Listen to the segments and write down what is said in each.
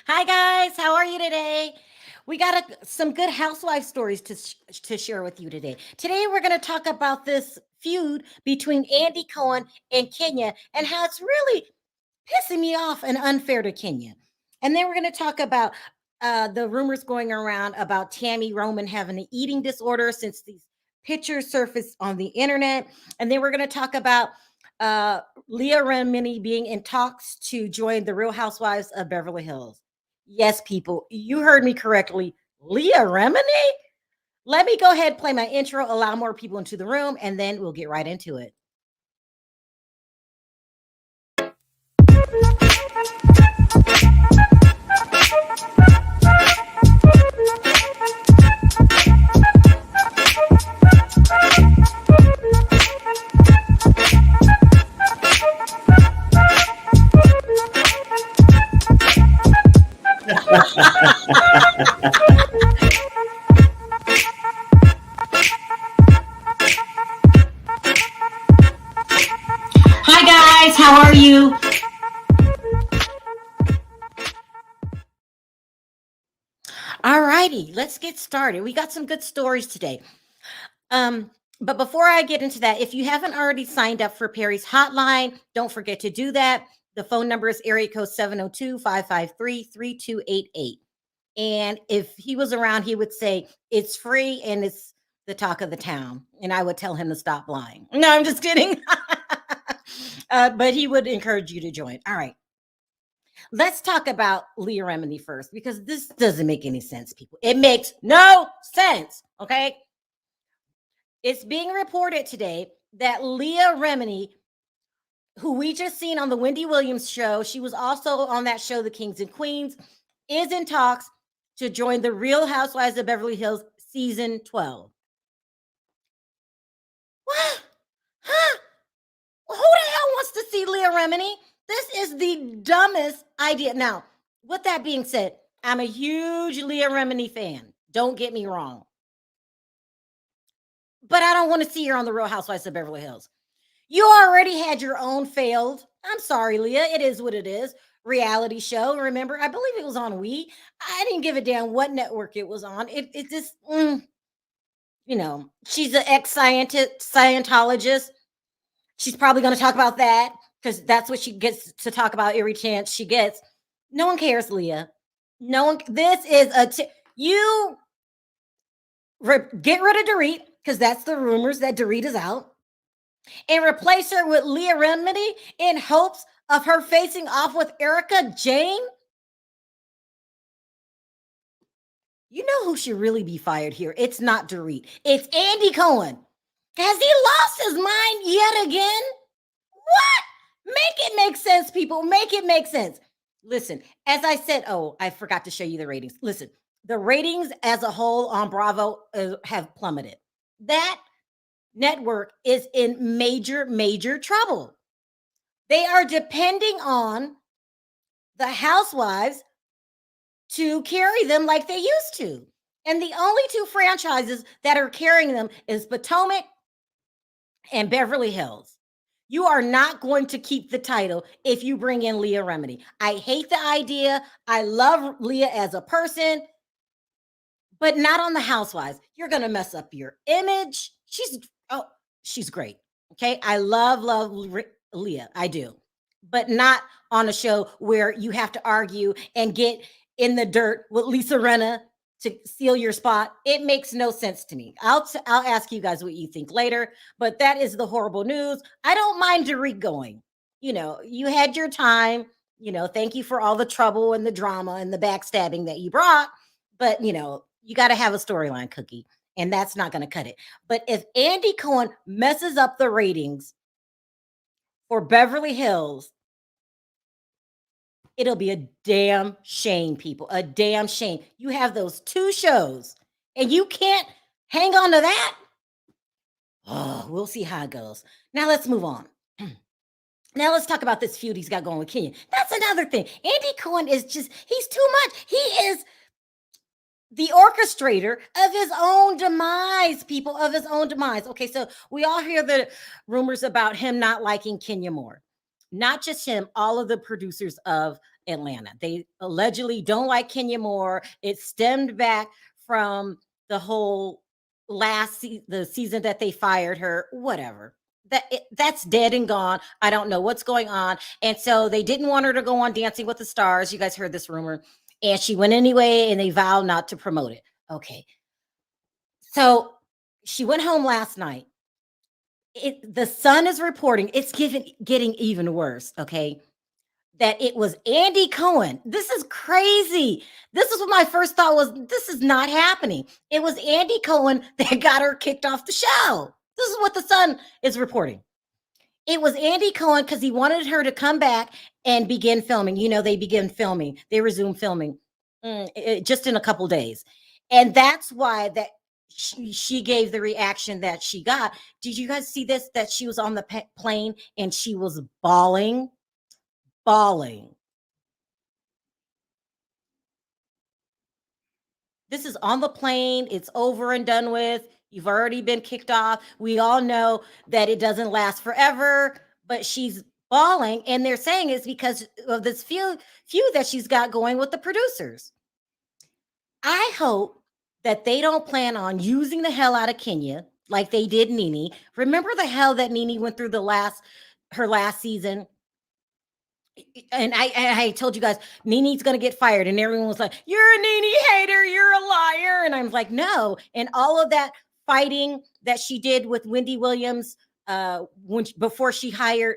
Hi guys, how are you today? We got some good housewife stories to share with you today. Today we're going to talk about this feud between Andy Cohen and Kenya and how it's really pissing me off and unfair to Kenya. And then we're going to talk about the rumors going around about Tami Roman having an eating disorder since these pictures surfaced on the internet. And then we're going to talk about uh, Leah Remini being in talks to join the Real Housewives of Beverly Hills. Yes, people, you heard me correctly. Leah Remini? Let me go ahead and play my intro, allow more people into the room, and then we'll get right into it. Hi, guys. How are you? All righty, let's get started. We got some good stories today. But before I get into that, if you haven't already signed up for Perry's hotline, don't forget to do that. The phone number is area code 702-553-3288. And if he was around, he would say it's free and it's the talk of the town. And I would tell him to stop lying. No, I'm just kidding. But he would encourage you to join. All right. Let's talk about Leah Remini first because this doesn't make any sense, people. It makes no sense. Okay. It's being reported today that Leah Remini, who we just seen on the Wendy Williams show, she was also on that show, The Kings and Queens, is in talks to join the Real Housewives of Beverly Hills season 12. What? Huh? Who the hell wants to see Leah Remini? This is the dumbest idea. Now, with that being said, I'm a huge Leah Remini fan. Don't get me wrong. But I don't want to see her on the Real Housewives of Beverly Hills. You already had your own failed. I'm sorry, Leah. It is what it is. Reality show. Remember, I believe it was on We. I didn't give a damn what network it was on. It just, she's an Scientologist. She's probably going to talk about that because that's what she gets to talk about every chance she gets. No one cares, Leah. No one. This is you get rid of Dorit because that's the rumors that Dorit is out, and replace her with Leah Remini in hopes of her facing off with Erica Jane. You know who should really be fired here? It's not Dorit. It's Andy Cohen. Has he lost his mind yet again? What? Make it make sense, people. Make it make sense. Listen, as I said, I forgot to show you the ratings. Listen, the ratings as a whole on Bravo have plummeted. That network is in major, major trouble. They are depending on the housewives to carry them like they used to. And the only two franchises that are carrying them is Potomac and Beverly Hills. You are not going to keep the title if you bring in Leah Remini. I hate the idea. I love Leah as a person, but not on the housewives. You're going to mess up your image. She's great. Okay. I love Leah. I do. But not on a show where you have to argue and get in the dirt with Lisa Rinna to seal your spot. It makes no sense to me. I'll ask you guys what you think later, but that is the horrible news. I don't mind Dorit going. You had your time. Thank you for all the trouble and the drama and the backstabbing that you brought, but you got to have a storyline, Cookie, and that's not going to cut it. But if Andy Cohen messes up the ratings for Beverly Hills, it'll be a damn shame, people. A damn shame. You have those two shows and you can't hang on to that. Oh, we'll see how it goes. Now let's move on. Now let's talk about this feud he's got going with Kenya. That's another thing. Andy Cohen is he's too much. He is the orchestrator of his own demise, people, of his own demise. Okay, so we all hear the rumors about him not liking Kenya more. Not just him, all of the producers of Atlanta. They allegedly don't like Kenya Moore. It stemmed back from the whole the season that they fired her, whatever. That's dead and gone. I don't know what's going on. And so they didn't want her to go on Dancing with the Stars. You guys heard this rumor. And she went anyway, and they vowed not to promote it. Okay. So she went home last night. The Sun is reporting it's getting even worse. Okay. That it was Andy Cohen. This is crazy. This is what my first thought was. This is not happening. It was Andy Cohen that got her kicked off the show. This is what the Sun is reporting. It was Andy Cohen because he wanted her to come back and begin filming. They begin filming. They resume filming just in a couple days. And that's why that she gave the reaction that she got. Did you guys see this? That she was on the plane and she was bawling. This is on the plane. It's over and done with. You've already been kicked off. We all know that it doesn't last forever, but she's bawling, and they're saying it's because of this feud that she's got going with the producers. I hope that they don't plan on using the hell out of Kenya like they did Nene. Remember the hell that Nene went through her last season? And I told you guys, Nene's going to get fired. And everyone was like, you're a Nene hater. You're a liar. And I'm like, no. And all of that fighting that she did with Wendy Williams before she hired,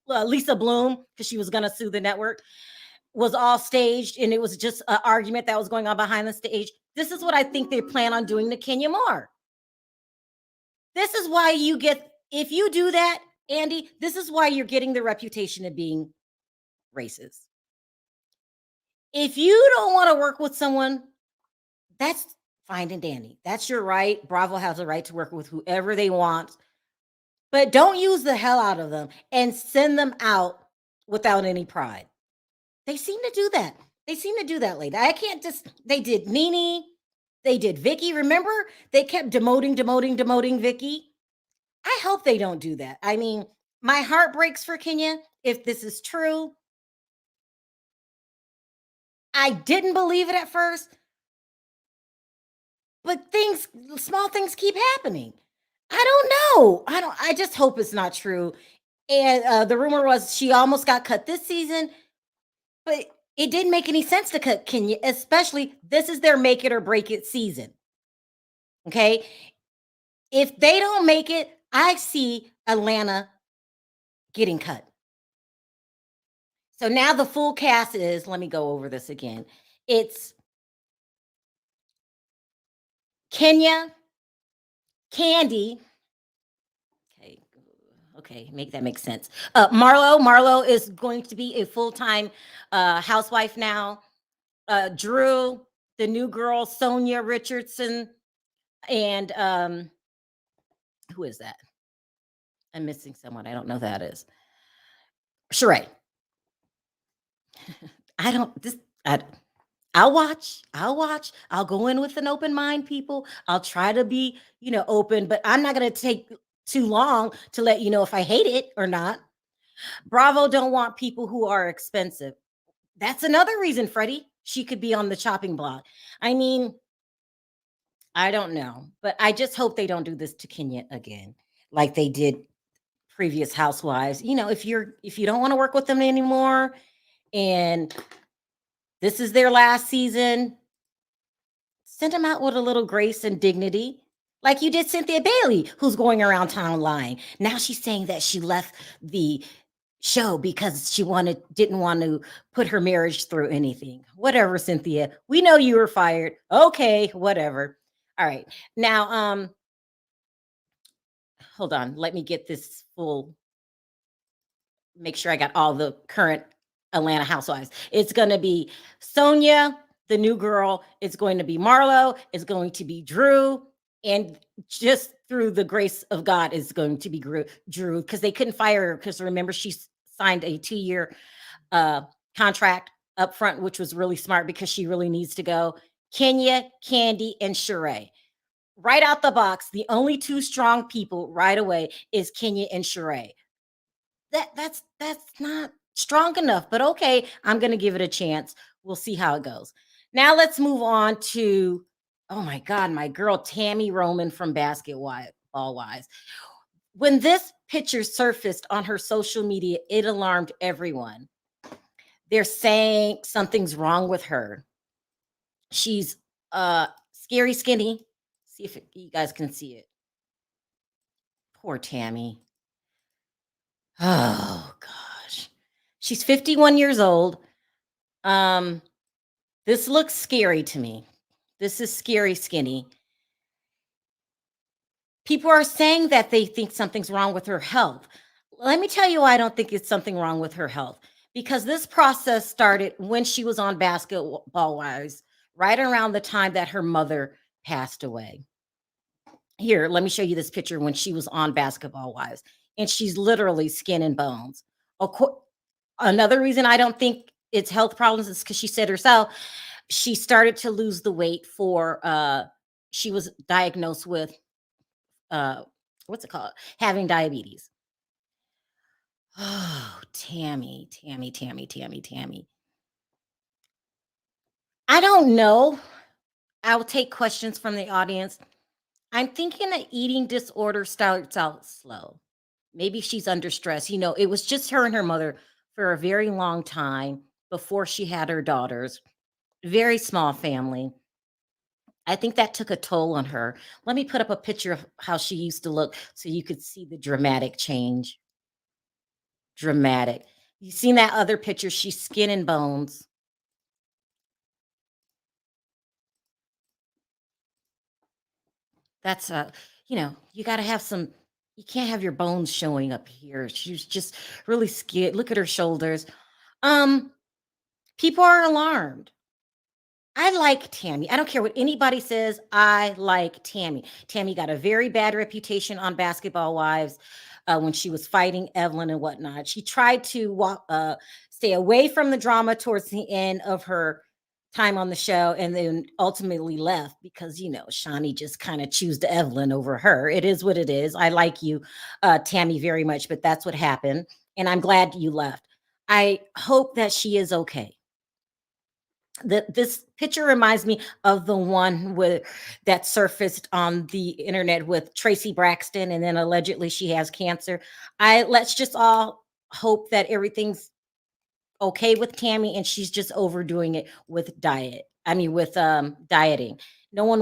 Lisa Bloom, because she was going to sue the network, was all staged. And it was just an argument that was going on behind the stage. This is what I think they plan on doing to Kenya Moore. This is why if you do that, Andy, this is why you're getting the reputation of being racist. If you don't want to work with someone, that's fine and dandy. That's your right. Bravo has a right to work with whoever they want. But don't use the hell out of them and send them out without any pride. They seem to do that. Lately. They did Nene. They did Vicky. Remember? They kept demoting Vicky. I hope they don't do that. I mean, my heart breaks for Kenya if this is true. I didn't believe it at first, but small things keep happening. I don't know. I just hope it's not true. And the rumor was she almost got cut this season, but it didn't make any sense to cut Kenya, especially this is their make it or break it season. Okay. If they don't make it, I see Atlanta getting cut. So now the full cast is, let me go over this again. It's Kenya, Kandi. Okay, make that make sense. Marlo is going to be a full-time housewife now. Drew, the new girl, Sonia Richardson, and who is that? I'm missing someone. I don't know who that is. Sharrell. I'll watch. I'll go in with an open mind, people. I'll try to be, open, but I'm not going to take too long to let you know if I hate it or not. Bravo don't want people who are expensive. That's another reason, Freddie, she could be on the chopping block. I mean, I don't know, but I just hope they don't do this to Kenya again, like they did previous housewives. If you don't want to work with them anymore, and this is their last season, send them out with a little grace and dignity, like you did Cynthia Bailey, who's going around town lying. Now she's saying that she left the show because she didn't want to put her marriage through anything. Whatever, Cynthia. We know you were fired. Okay, whatever. All right. Now, hold on. Let me get this full. Make sure I got all the current Atlanta housewives. It's going to be Sonia, the new girl. It's going to be Marlo. It's going to be Drew. And just through the grace of God is going to be Drew, because they couldn't fire her because remember she signed a 2-year contract up front, which was really smart because she really needs to go. Kenya, Kandi, and Sharrell. Right out the box, the only two strong people right away is Kenya and Sharrell. That's not strong enough, but okay, I'm going to give it a chance. We'll see how it goes. Now let's move on to, oh my God, my girl Tami Roman from Basketball Wives. When this picture surfaced on her social media, it alarmed everyone. They're saying something's wrong with her. She's scary skinny. See if you guys can see it. Poor Tami. Oh gosh. She's 51 years old. This looks scary to me. This is scary skinny. People are saying that they think something's wrong with her health. Let me tell you why I don't think it's something wrong with her health. Because this process started when she was on Basketball Wives, right around the time that her mother passed away. Here, let me show you this picture when she was on Basketball Wives, and she's literally skin and bones. Another reason I don't think it's health problems is because she said herself, she started to lose the weight she was diagnosed with what's it called? Having diabetes. Oh, Tami. I don't know. I'll take questions from the audience. I'm thinking an eating disorder starts out slow. Maybe she's under stress. It was just her and her mother for a very long time before she had her daughters. Very small family. I think that took a toll on her. Let me put up a picture of how she used to look so you could see the dramatic change. Dramatic. You seen that other picture? She's skin and bones. That's you got to have you can't have your bones showing up here. She's just really scared. Look at her shoulders. People are alarmed. I like Tami. I don't care what anybody says. I like Tami. Tami got a very bad reputation on Basketball Wives when she was fighting Evelyn and whatnot. She tried to stay away from the drama towards the end of her time on the show, and then ultimately left because Shani just kind of chose Evelyn over her. It is what it is. I like you, Tami, very much, but that's what happened, and I'm glad you left. I hope that she is okay. This picture reminds me of the one that surfaced on the internet with Tracy Braxton, and then allegedly she has cancer. Let's just all hope that everything's okay with Tami, and she's just overdoing it with dieting. I don't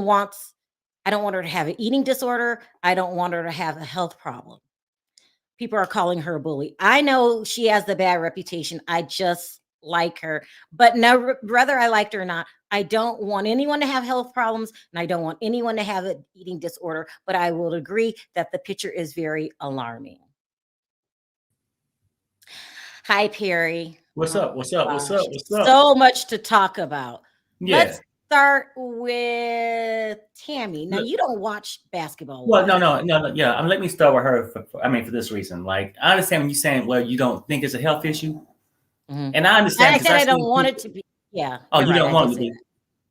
want her to have an eating disorder. I don't want her to have a health problem. People are calling her a bully. I know she has the bad reputation. I just like her, but no, whether I liked her or not, I don't want anyone to have health problems, and I don't want anyone to have an eating disorder, but I will agree that the picture is very alarming. Hi, Perry. What's up? So much to talk about. Yeah. Let's start with Tami. Now, you don't watch Basketball. Well, no. Yeah, let me start with her. For this reason, like I understand when you're saying, well, you don't think it's a health issue, and I understand. I said I don't want it to be. Yeah. Oh, you don't want it to be.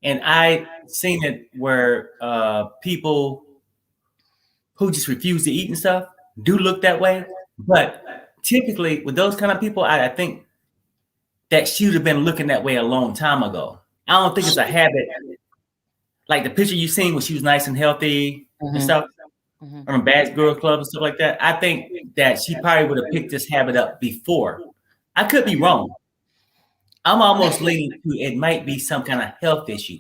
And I seen it where people who just refuse to eat and stuff do look that way, but typically with those kind of people, I think that she would have been looking that way a long time ago. I don't think it's a habit. Like the picture you seen when she was nice and healthy and stuff, from Bad Girl Club and stuff like that. I think that she probably would have picked this habit up before. I could be wrong. I'm almost leaning to it might be some kind of health issue.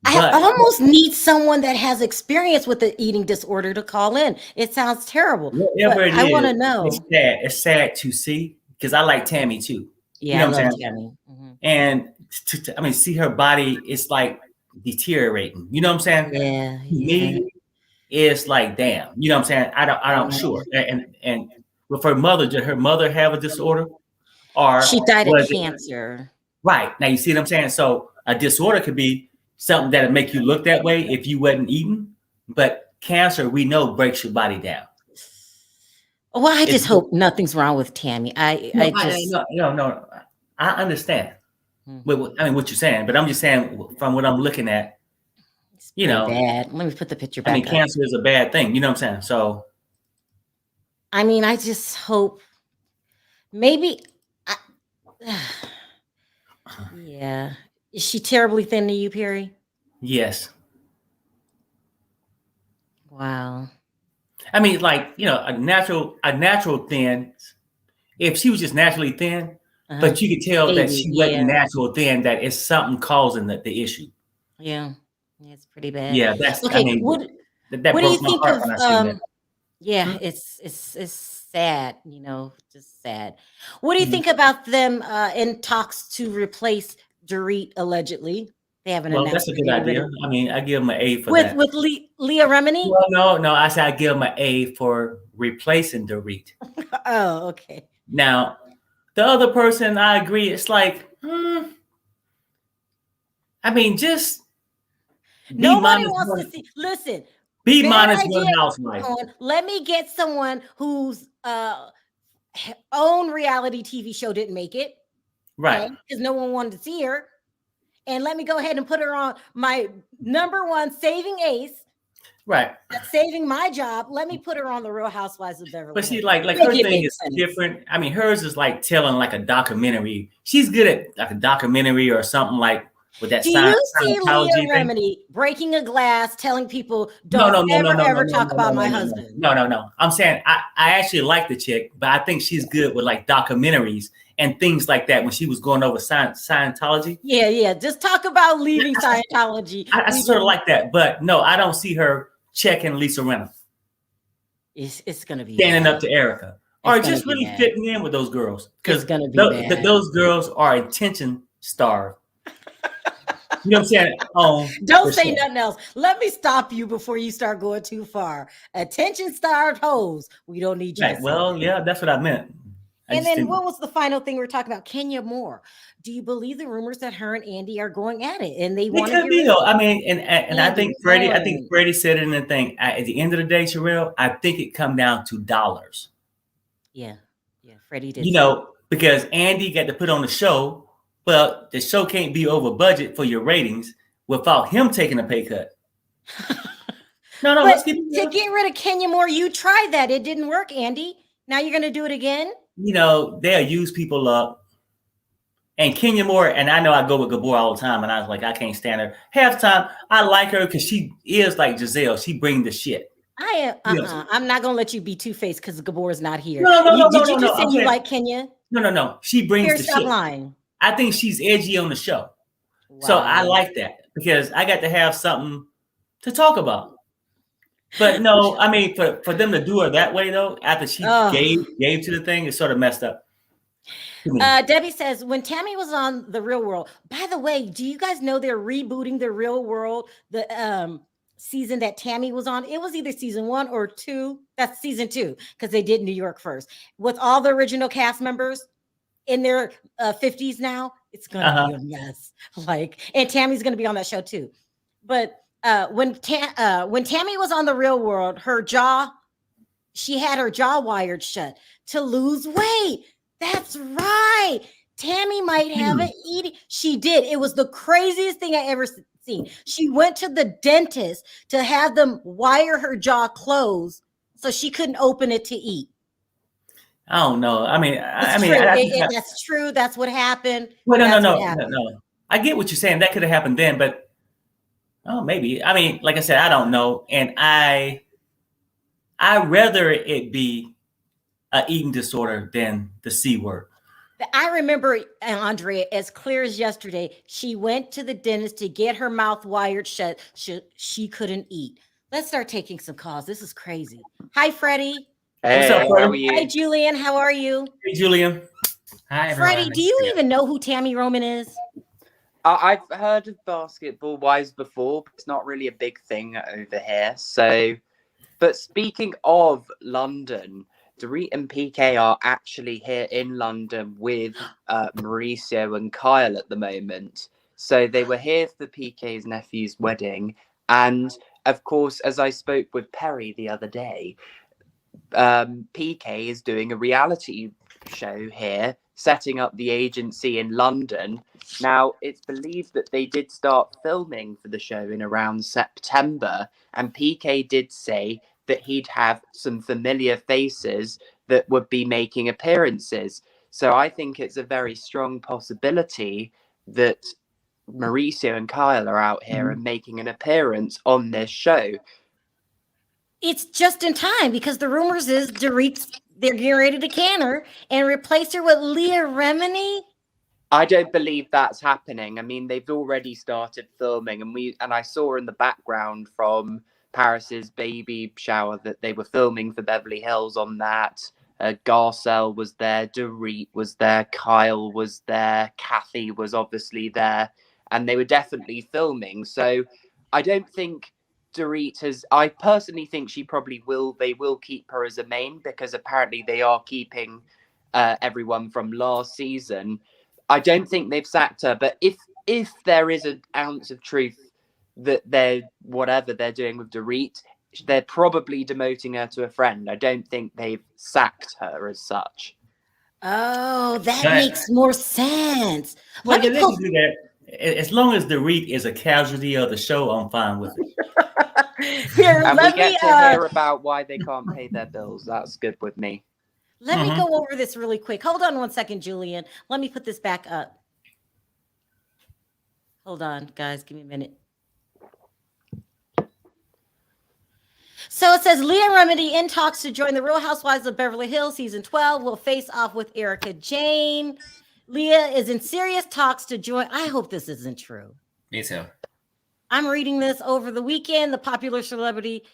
I almost need someone that has experience with the eating disorder to call in. It sounds terrible. Whatever it is, I want to know. It's sad to see because I like Tami too. Yeah, I love Tami. And see her body, it's like deteriorating. You know what I'm saying? Yeah. Me, it's like damn. You know what I'm saying? I don't sure. And with her mother, did her mother have a disorder? Or she died of cancer. Right. Now you see what I'm saying? So a disorder could be something that'll make you look that way if you wasn't eating. But cancer, we know, breaks your body down. Well, I just hope nothing's wrong with Tami. No. I understand. What you're saying, but I'm just saying from what I'm looking at, bad. Let me put the picture back. Cancer is a bad thing. You know what I'm saying? So, I just hope maybe Yeah. Is she terribly thin to you, Perry? Yes. Wow. I mean, like, a natural thin. If she was just naturally thin, Uh-huh. but you could tell that Maybe. she wasn't Yeah. natural thin, that it's something causing the issue. Yeah. Yeah, it's pretty bad. Yeah, I Okay. mean, that What do you broke my think heart of when I seen that. yeah, Hmm? it's sad, just sad. What do you Mhm. think about them in talks to replace Dorit allegedly? They haven't Well, that's announced a they're good getting rid of idea. I mean, I give them an A for with that. Leah Remini? Well, no, I said I give them an A for replacing Dorit. Oh, okay. Now, the other person, I agree. It's like, I mean, just be Nobody minus wants to one. see. Listen, Be bad minus idea. one housewife. Let me get someone whose own reality TV show didn't make it, Right. okay? Because no one wanted to see her. And let me go ahead and put her on my #1 saving ace. Right. That's saving my job. Let me put her on the Real Housewives of Beverly But Hills. see, like Make her it thing make is sense. different. I mean, hers is like telling like a documentary. She's good at like a documentary or something like with that Do you see Leah Scientology thing. Remini breaking a glass, telling people, No, "Don't no, no, no, no, no, ever no, talk no, no, about no, my no, husband"? no. I'm saying I actually like the chick, but I think she's good with like documentaries and things like that when she was going over Scientology. Yeah. Just talk about leaving Scientology. I sort of like that, but no, I don't see her checking Lisa Rinna, It's gonna be standing bad. up to Erica, It's or gonna just be really bad. fitting in with those girls It's because gonna be bad. those girls are attention starved. You know what I'm saying? On Don't the say show. nothing else. Let me stop you before you start going too far. Attention starved hoes. We don't need you to Right. say Well, that. yeah, that's what I meant. I And just then didn't. what was the final thing we were talking about? Kenya Moore. Do you believe the rumors that her and Andy are going at it and they It want to could get be rid of though. I mean, and I Andy think Cohen? Freddie said it in the thing. At the end of the day, Sharrell, I think it come down to dollars. Yeah. Freddie did You say know, because Andy got to put on the show. Well, the show can't be over budget for your ratings without him taking a pay cut. No, But let's keep it to real. get rid of Kenya Moore, you tried that. It didn't work, Andy. Now you're going to do it again? They'll use people up. And Kenya Moore, and I know I go with Gabor all the time, and I was like, I can't stand her. Half the time, I like her because she is like Giselle. She bring the shit. I am. You know, I'm not going to let you be two-faced because Gabor is not here. no, Did you just say I'm you saying, like Kenya? no. She brings Here, the stop shit. lying. I think she's edgy on the show. So I Wow. like that because I got to have something to talk about. But no, I mean, for them to do her that way though, after she Oh. gave to the thing, it's sort of messed up to me. Debbie says when Tami was on The Real World. By the way, do you guys know they're rebooting The Real World? The season that Tami was on, it was either season 1 or 2. That's season 2 because they did New York first with all the original cast members in their 50s now. It's gonna be a mess. And Tammy's gonna be on that show too. But when Tami was on The Real World, she had her jaw wired shut to lose weight. That's right. Tami might have an eating. She did. It was the craziest thing I ever seen. She went to the dentist to have them wire her jaw closed so she couldn't open it to eat. I don't know. I mean, It's true. That's true. That's what happened. Well, No. I get what you're saying. That could have happened then, but maybe. I mean, like I said, I don't know, and I rather it be an eating disorder than the C word. I remember, Andrea, as clear as yesterday, she went to the dentist to get her mouth wired shut. She couldn't eat. Let's start taking some calls. This is crazy. Hi, Freddie. Hey, What's up, Freddie? how are you? Hi, Julian. How are you? Hey, Julian. Hi, everyone. Freddie, do you even know who Tami Roman is? I've heard of Basketball Wives before, but it's not really a big thing over here. So, but speaking of London, Dorit and PK are actually here in London with Mauricio and Kyle at the moment. So they were here for PK's nephew's wedding. And of course, as I spoke with Perry the other day, PK is doing a reality show here, setting up the agency in London. Now, it's believed that they did start filming for the show in around September, and PK did say that he'd have some familiar faces that would be making appearances. So I think it's a very strong possibility that Mauricio and Kyle are out here and making an appearance on this show. It's just in time because the rumors is Dorit's, they're getting ready to can her and replace her with Leah Remini. I don't believe that's happening. I mean, they've already started filming, and I saw in the background from Paris's baby shower that they were filming for Beverly Hills on that. Garcelle was there, Dorit was there, Kyle was there, Kathy was obviously there, and they were definitely filming. So I don't think Dorit has. I personally think she probably will. They will keep her as a main because apparently they are keeping everyone from last season. I don't think they've sacked her, but if there is an ounce of truth that they're whatever they're doing with Dorit, they're probably demoting her to a friend. I don't think they've sacked her as such. Oh, that makes more sense. Well, they can do that. As long as Dorit is a casualty of the show, I'm fine with it. Here, And let we get me to hear about why they can't pay their bills. That's good with me. let me go over this really quick. Hold on one second, Julian. Let me put this back up. Hold on, guys. Give me a minute. So it says Leah Remini in talks to join the Real Housewives of Beverly Hills season 12 will face off with Erica Jane. Leah is in serious talks to join. I hope this isn't true. Me too. I'm reading this over the weekend. The popular celebrity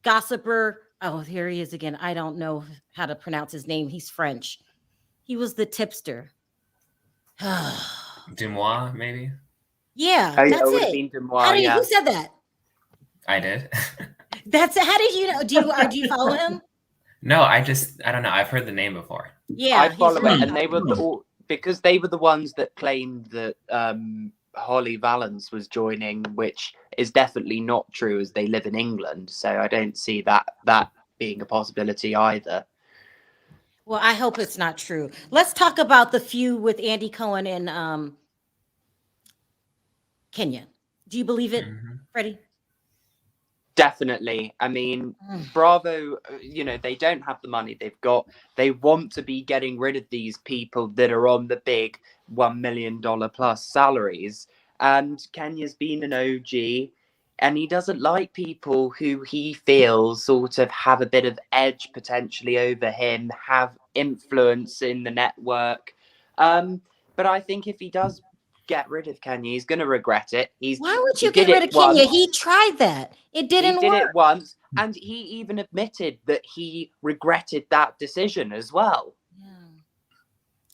gossiper. Oh, here he is again. I don't know how to pronounce his name. He's French. He was the tipster. Dumois, maybe? Yeah, Oh, yeah, that's it would have it. been Dumois, Who said that? I did. That's it. How did you know? Do you follow him? No, I don't know. I've heard the name before. Yeah, I follow he's it, and they were because they were the ones that claimed that Holly Valance was joining, which is definitely not true, as they live in England. So I don't see that being a possibility either. Well, I hope it's not true. Let's talk about the feud with Andy Cohen and Kenya. Do you believe it, Freddie? Definitely. I mean, Bravo, they don't have the money they want to be getting rid of these people that are on the big $1 million plus salaries. And Kenya's been an OG, and he doesn't like people who he feels sort of have a bit of edge potentially over him, have influence in the network. But I think if he does get rid of Kenya, he's going to regret it. Why would you get rid of Kenya? He tried that. It didn't work. He did it once, and he even admitted that he regretted that decision as well. Yeah.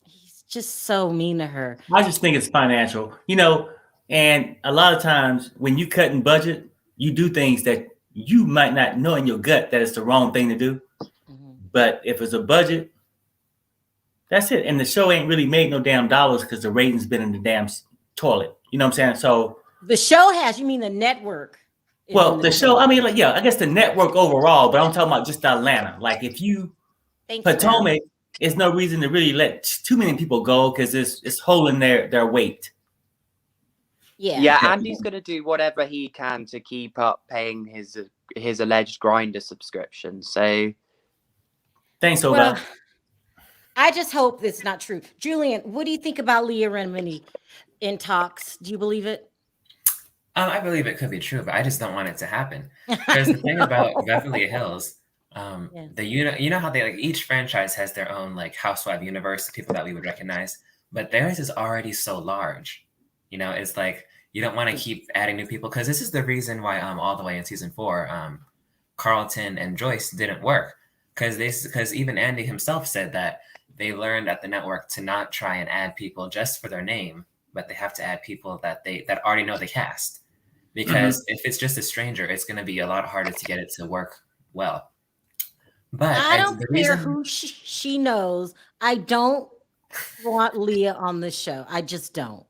He's just so mean to her. I just think it's financial, and a lot of times when you cut in budget, you do things that you might not know in your gut that it's the wrong thing to do. But if it's a budget, that's it. And the show ain't really made no damn dollars because the ratings been in the damn toilet. You know what I'm saying? So the show has, you mean the network? Well, the show, I mean, I guess the network overall, but I'm talking about just Atlanta. Like if you Potomac, there's no reason to really let too many people go because it's holding their weight. Yeah, Andy's gonna do whatever he can to keep up paying his alleged Grindr subscription. So thanks, Oda. Well, I just hope it's not true. Julian, what do you think about Leah Remini in talks? Do you believe it? I believe it could be true, but I just don't want it to happen. Because the thing about Beverly Hills, you know how they each franchise has their own housewife universe, people that we would recognize, but theirs is already so large. It's like you don't want to keep adding new people because this is the reason why all the way in season 4, Carlton and Joyce didn't work because even Andy himself said that they learned at the network to not try and add people just for their name, but they have to add people that already know the cast. Because if it's just a stranger, it's going to be a lot harder to get it to work well. But I don't care who she knows. I don't want Leah on the show. I just don't.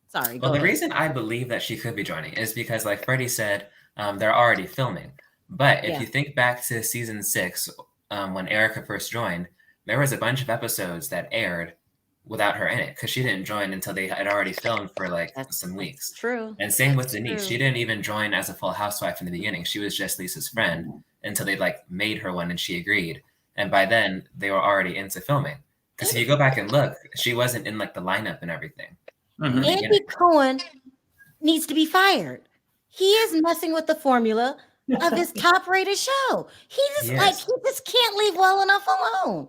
Sorry. Well, the reason I believe that she could be joining is because, like Freddie said, they're already filming. But if you think back to season 6, when Erica first joined, there was a bunch of episodes that aired without her in it because she didn't join until they had already filmed for some weeks. True. And same with Denise. She didn't even join as a full housewife in the beginning. She was just Lisa's friend until they made her one and she agreed. And by then they were already into filming. Because if you go back and look, she wasn't in like the lineup and everything. Mhm. Andy Cohen needs to be fired. He is messing with the formula of his top-rated show. He just can't leave well enough alone.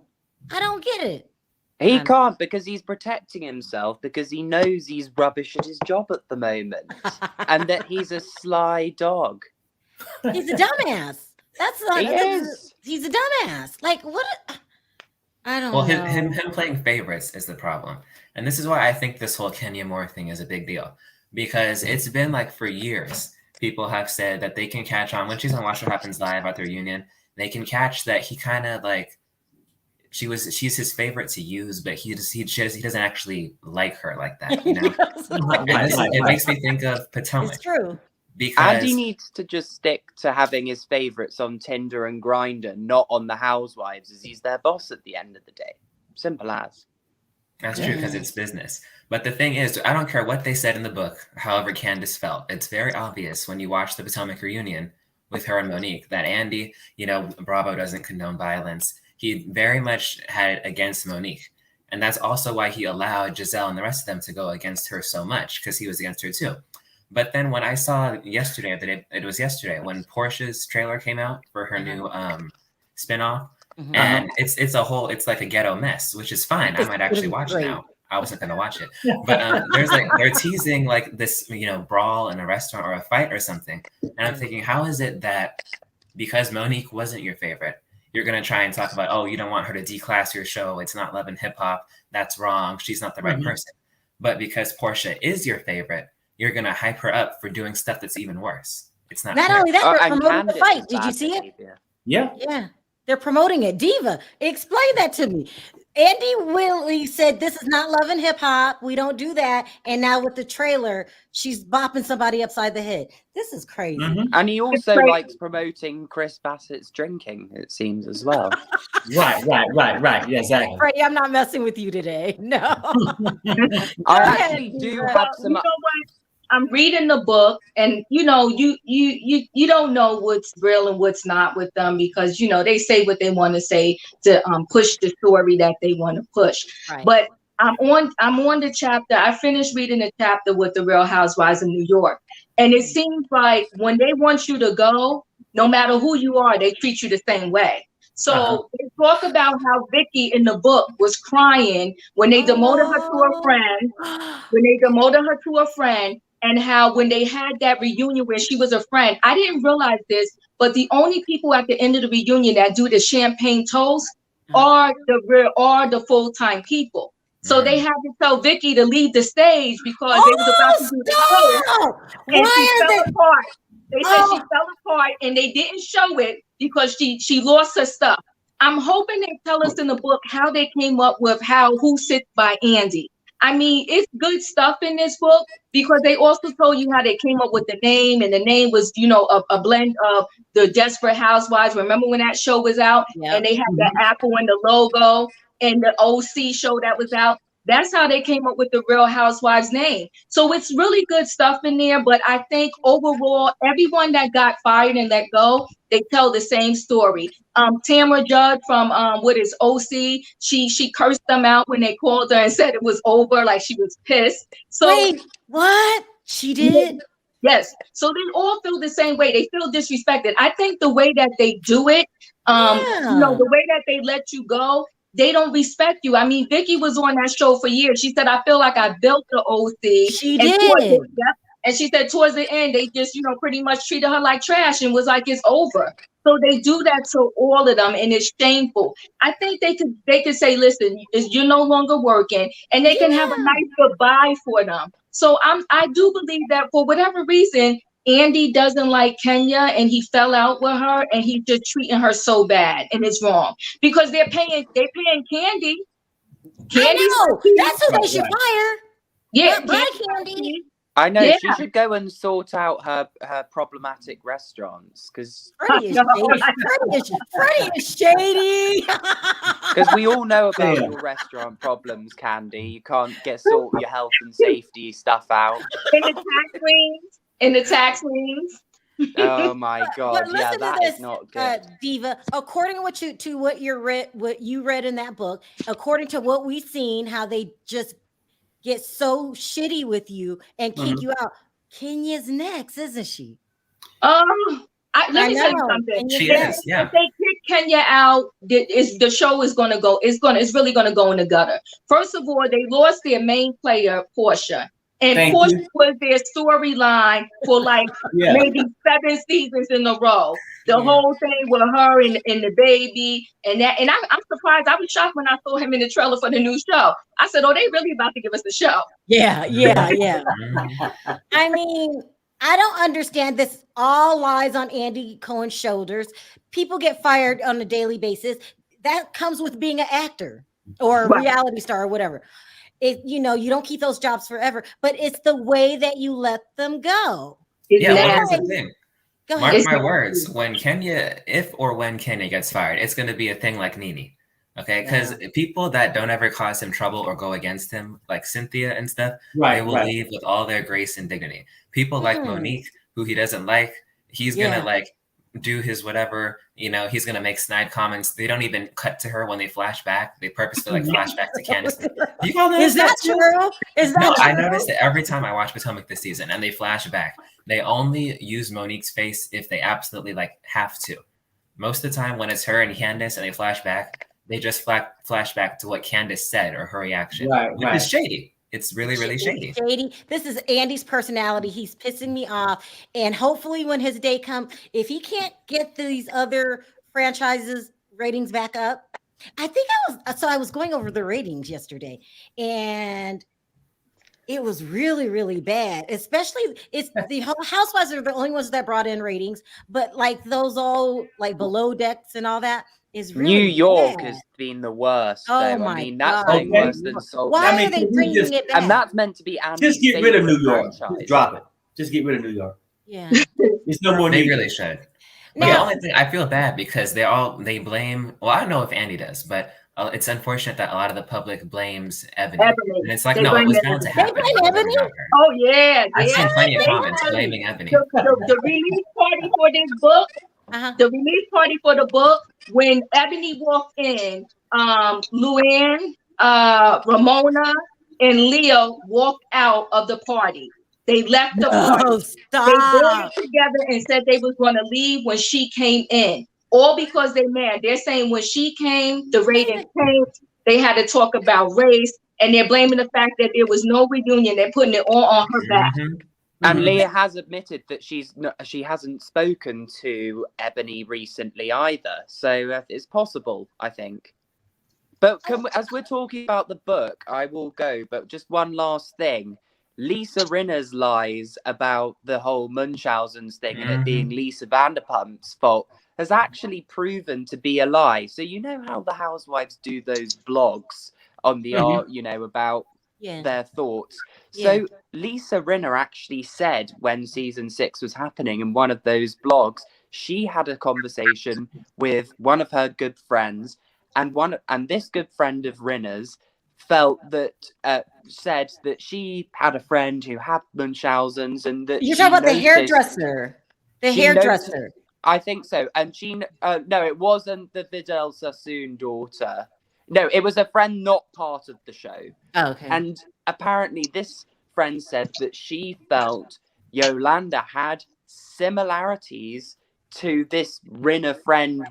I don't get it. He can't because he's protecting himself because he knows he's rubbish at his job at the moment and that he's a sly dog. He's a dumbass. That's not. He's a dumbass. Like what? I don't know. Well, him playing favorites is the problem, and this is why I think this whole Kenya Moore thing is a big deal, because it's been like for years. People have said that they can catch on when she's on Watch What Happens Live at their reunion. They can catch that he kind of like she's his favorite to use, but he doesn't actually like her like that, you know. It makes me think of Potomac. It's true. Because Andy needs to just stick to having his favorites on Tinder and Grindr, not on the Housewives, as he's their boss at the end of the day. Simple as. That's true, because it's business. But the thing is, I don't care what they said in the book, however Candace felt. It's very obvious when you watch the Potomac reunion with her and Monique that Andy, you know, Bravo doesn't condone violence. He very much had it against Monique. And that's also why he allowed Giselle and the rest of them to go against her so much, because he was against her too. But then when I saw yesterday, when Portia's trailer came out for her new spinoff, and it's like a ghetto mess, which is fine. I might actually watch it now. I wasn't going to watch it, but they're teasing like this, you know, brawl in a restaurant or a fight or something. And I'm thinking, how is it that because Monique wasn't your favorite, you're going to try and talk about, oh, you don't want her to declass your show. It's not Love and Hip Hop. That's wrong. She's not the right person. But because Portia is your favorite, you're going to hype her up for doing stuff that's even worse. It's not Not fair. only that, they're promoting the fight. Did you see it? Yeah. Yeah. They're promoting it. Diva, explain that to me. Andy Willie said, this is not Love and Hip Hop. We don't do that. And now with the trailer, she's bopping somebody upside the head. This is crazy. And he also likes promoting Chris Bassett's drinking, it seems, as well. Right. Yeah, exactly. Freddie, I'm not messing with you today. No. I actually do have some... You know what? I'm reading the book, and you know, you don't know what's real and what's not with them, because you know they say what they want to say to push the story that they want to push. Right. But I'm on the chapter. I finished reading the chapter with the Real Housewives of New York, and it seems like when they want you to go, no matter who you are, they treat you the same way. So they talk about how Vicky in the book was crying when they demoted her to a friend. And how when they had that reunion where she was a friend, I didn't realize this, but the only people at the end of the reunion that do the champagne toast are the full-time people. So they had to tell Vicky to leave the stage because they was about to do the toast. And she fell apart. They said she fell apart and they didn't show it because she lost her stuff. I'm hoping they tell us in the book how they came up with who sits by Andy. I mean, it's good stuff in this book because they also told you how they came up with the name, and the name was, you know, a blend of the Desperate Housewives. Remember when that show was out and they had the apple and the logo and the OC show that was out? That's how they came up with the Real Housewives name. So it's really good stuff in there. But I think overall, everyone that got fired and let go, they tell the same story. Tamara Judd from OC, she cursed them out when they called her and said it was over, like she was pissed. So wait, what? She did? Yes. So they all feel the same way. They feel disrespected. I think the way that they do it, you know, the way that they let you go, they don't respect you. I mean, Vicky was on that show for years. She said, I feel like I built the OC. She did. And she said towards the end, they just, you know, pretty much treated her like trash and was like, it's over. So they do that to all of them, and it's shameful. I think they could say, listen, you're no longer working, and they can have a nice goodbye for them. So I do believe that for whatever reason, Andy doesn't like Kenya and he fell out with her and he's just treating her so bad, and it's wrong because they're paying Candy. I know. That's who they should fire. Yeah, Candy. I know she should go and sort out her problematic restaurants because Freddie is shady. Because we all know about your restaurant problems, Candy. You can't sort your health and safety stuff out. In the tax liens. Oh my God! But Yeah, listen to that this, is not good. Diva. According to what you read in that book, according to what we've seen, how they just get so shitty with you and kick you out. Kenya's next, isn't she? Let I me tell you know. something. Kenya's She next. is, yeah. If they kick Kenya out, the show is gonna go. It's really gonna go in the gutter. First of all, they lost their main player, Portia, and Thank Portia you. was their storyline for like Yeah. maybe 7 seasons in a row. The Yeah. whole thing with her and the baby and that. And I'm surprised. I was shocked when I saw him in the trailer for the new show. I said, "Oh, they really about to give us the show." Yeah. Mhm. I mean, I don't understand this. All lies on Andy Cohen's shoulders. People get fired on a daily basis. That comes with being an actor or a Right. reality star or whatever. You don't keep those jobs forever, but it's the way that you let them go. It's Yeah, well, nasty. here's the thing. Go Mark ahead. my words, when Kenya gets fired, it's going to be a thing like Nene. Okay, because people that don't ever cause him trouble or go against him, like Cynthia and stuff, they will leave with all their grace and dignity. People like Monique, who he doesn't like, he's gonna like do his whatever, he's gonna make snide comments. They don't even cut to her when they flash back. They purposely flash back to Candace. You all notice that too? True? Is that No, true? I noticed it every time I watch Potomac this season, and they flash back. They only use Monique's face if they absolutely have to. Most of the time, when it's her and Candace and they flash back, they just flash back to what Candace said or her reaction, which is shady. It's really, really shady. This is Andy's personality. He's pissing me off. And hopefully when his day comes, if he can't get these other franchises ratings back up, I was going over the ratings yesterday, and it was really, really bad. Especially, it's the Housewives are the only ones that brought in ratings, but like those old Below Decks and all that is really New York bad. has been the worst. Oh though. my I mean, that's God. been worse than Salt Why Lake. are they bringing it back? And that's meant to be Andy's Just get rid of New favorite York. franchise. Just drop it. Just get rid of New York. Yeah. There's no more They need. really should. But the only thing, I feel bad because they blame. Well, I don't know if Andy does, but it's unfortunate that a lot of the public blames Ebony. And it's like, no, it was bound to happen. They blame Ebony? Oh yeah, I've seen plenty of comments blaming Ebony. The release party for this book, the release party for the book, when Ebony walked in, Luann, Ramona, and Leah walked out of the party. They left the party. Stop. They brought it together and said they was going to leave when she came in. All because they're mad. They're saying when she came, the ratings came. They had to talk about race, and they're blaming the fact that there was no reunion. They're putting it all on her back. And Leah has admitted that she hasn't spoken to Ebony recently either. So it's possible, I think. But as we're talking about the book, I will go. But just one last thing. Lisa Rinna's lies about the whole Munchausen's thing and it being Lisa Vanderpump's fault has actually proven to be a lie. So you know how the housewives do those blogs on the about their thoughts. So Lisa Rinna actually said when season 6 was happening in one of those blogs, she had a conversation with one of her good friends, and this good friend of Rinna's felt that said that she had a friend who had Munchausen's, and that you're talking about the hairdresser. I think so. And she no, it wasn't the Vidal Sassoon daughter. No, it was a friend not part of the show. Oh, okay. And apparently this friend said that she felt Yolanda had similarities to this Rinna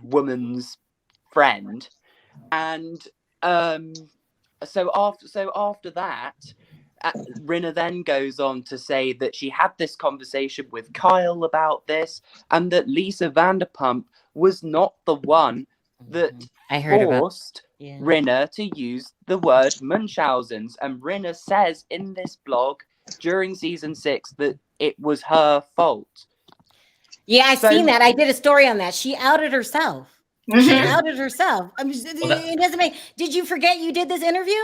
woman's friend. And so after that, Rinna then goes on to say that she had this conversation with Kyle about this, and that Lisa Vanderpump was not the one that forced Rinna to use the word Munchausen's. And Rinna says in this blog during season 6 that it was her fault. Yeah, I've seen that. I did a story on that. She outed herself. She outed herself. I mean, it doesn't make. Did you forget you did this interview?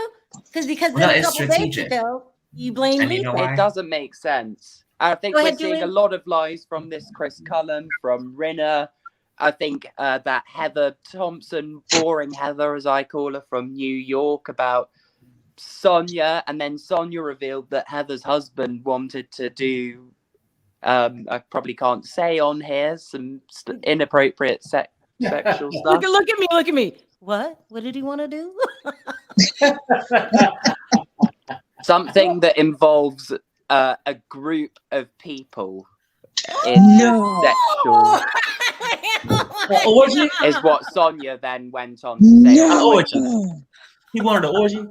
Because a couple days ago you blamed me. It doesn't make sense. I think we're seeing a lot of lies from this Chris Cullen, from Rinna. I think that Heather Thompson, boring Heather as I call her, from New York, about Sonia, and then Sonia revealed that Heather's husband wanted to do I probably can't say on here some inappropriate sexual stuff. Look at me. What did he want to do? Something that involves a group of people in sexual orgy is what Sonia then went on to say. Orgy. He wanted an orgy.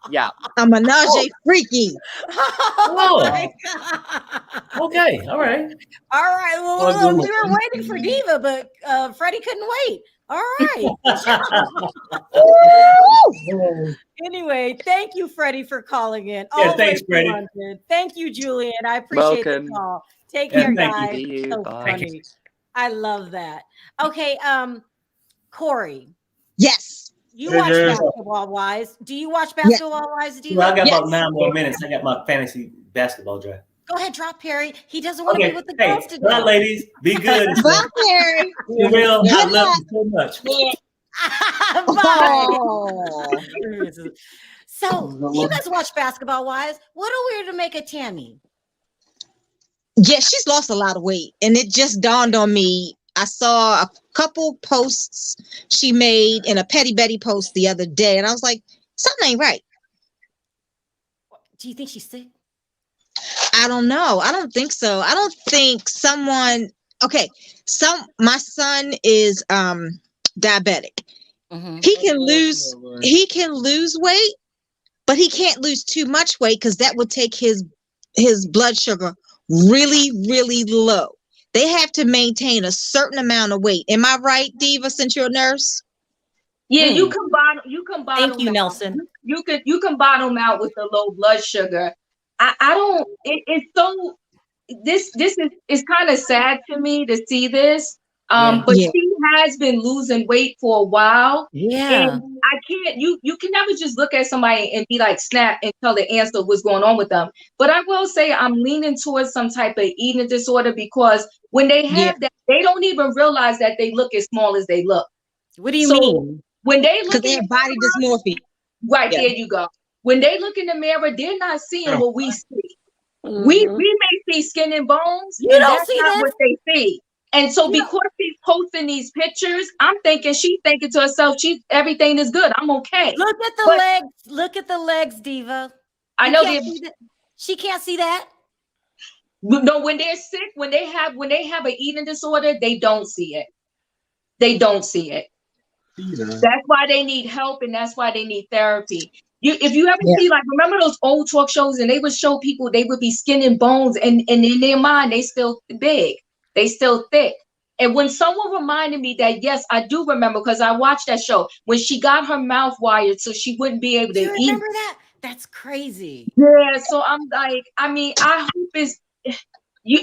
Yeah, a menage freaky. Oh my God. Okay, all right. Well, we were waiting for Diva, but Freddie couldn't wait. All right. Anyway, thank you, Freddie, for calling in. Yeah, thanks, Freddie. Thank you, Julian. I appreciate the call. Take care, guys. So funny. I love that. Okay, Corey. Yes. You watch Basketball Wives. Do you watch Basketball Wives? Do you? Well, I got about 9 more minutes. I got my fantasy basketball draft. Go ahead, drop Perry. He doesn't want to be with the girls today. Bye, ladies. Be good. Bye, Perry. Sharrell, I love you so much. Bye. So you guys watch Basketball Wives. What are we to make of Tami? Yeah, she's lost a lot of weight, and it just dawned on me. I saw a couple posts she made in a Petty Betty post the other day, and I was like, something ain't right. Do you think she's sick? I don't know. I don't think so. I don't think someone. Okay, my son is diabetic. Mm-hmm. He can lose weight, but he can't lose too much weight because that would take his blood sugar really, really low. They have to maintain a certain amount of weight. Am I right, Diva, since you're a nurse? Yeah, you can bottom. Thank you, Nelson. You can bottom out with the low blood sugar. I don't. It's so. This is kind of sad to me to see this. But she has been losing weight for a while. Yeah. And I can't. You can never just look at somebody and be like snap and tell the answer what's going on with them. But I will say I'm leaning towards some type of eating disorder because when they have that, they don't even realize that they look as small as they look. What do you mean? When they look, because they have body dysmorphia. Right, there you go. When they look in the mirror, they're not seeing what we see. Mm-hmm. We may see skin and bones. You don't see that? What they see. And so because she's posting these pictures, I'm thinking she's thinking to herself, everything is good. I'm okay. Look at the legs. Look at the legs, Diva. I know she can't see that. No, when they're sick, when they have an eating disorder, they don't see it. They don't see it. That's why they need help, and that's why they need therapy. If you ever see, like, remember those old talk shows, and they would show people, they would be skin and bones, and in their mind, they still big, they still thick. And when someone reminded me that, yes, I do remember, because I watched that show, when she got her mouth wired so she wouldn't be able to eat. You remember that? That's crazy. Yeah, so I'm like, I mean, I hope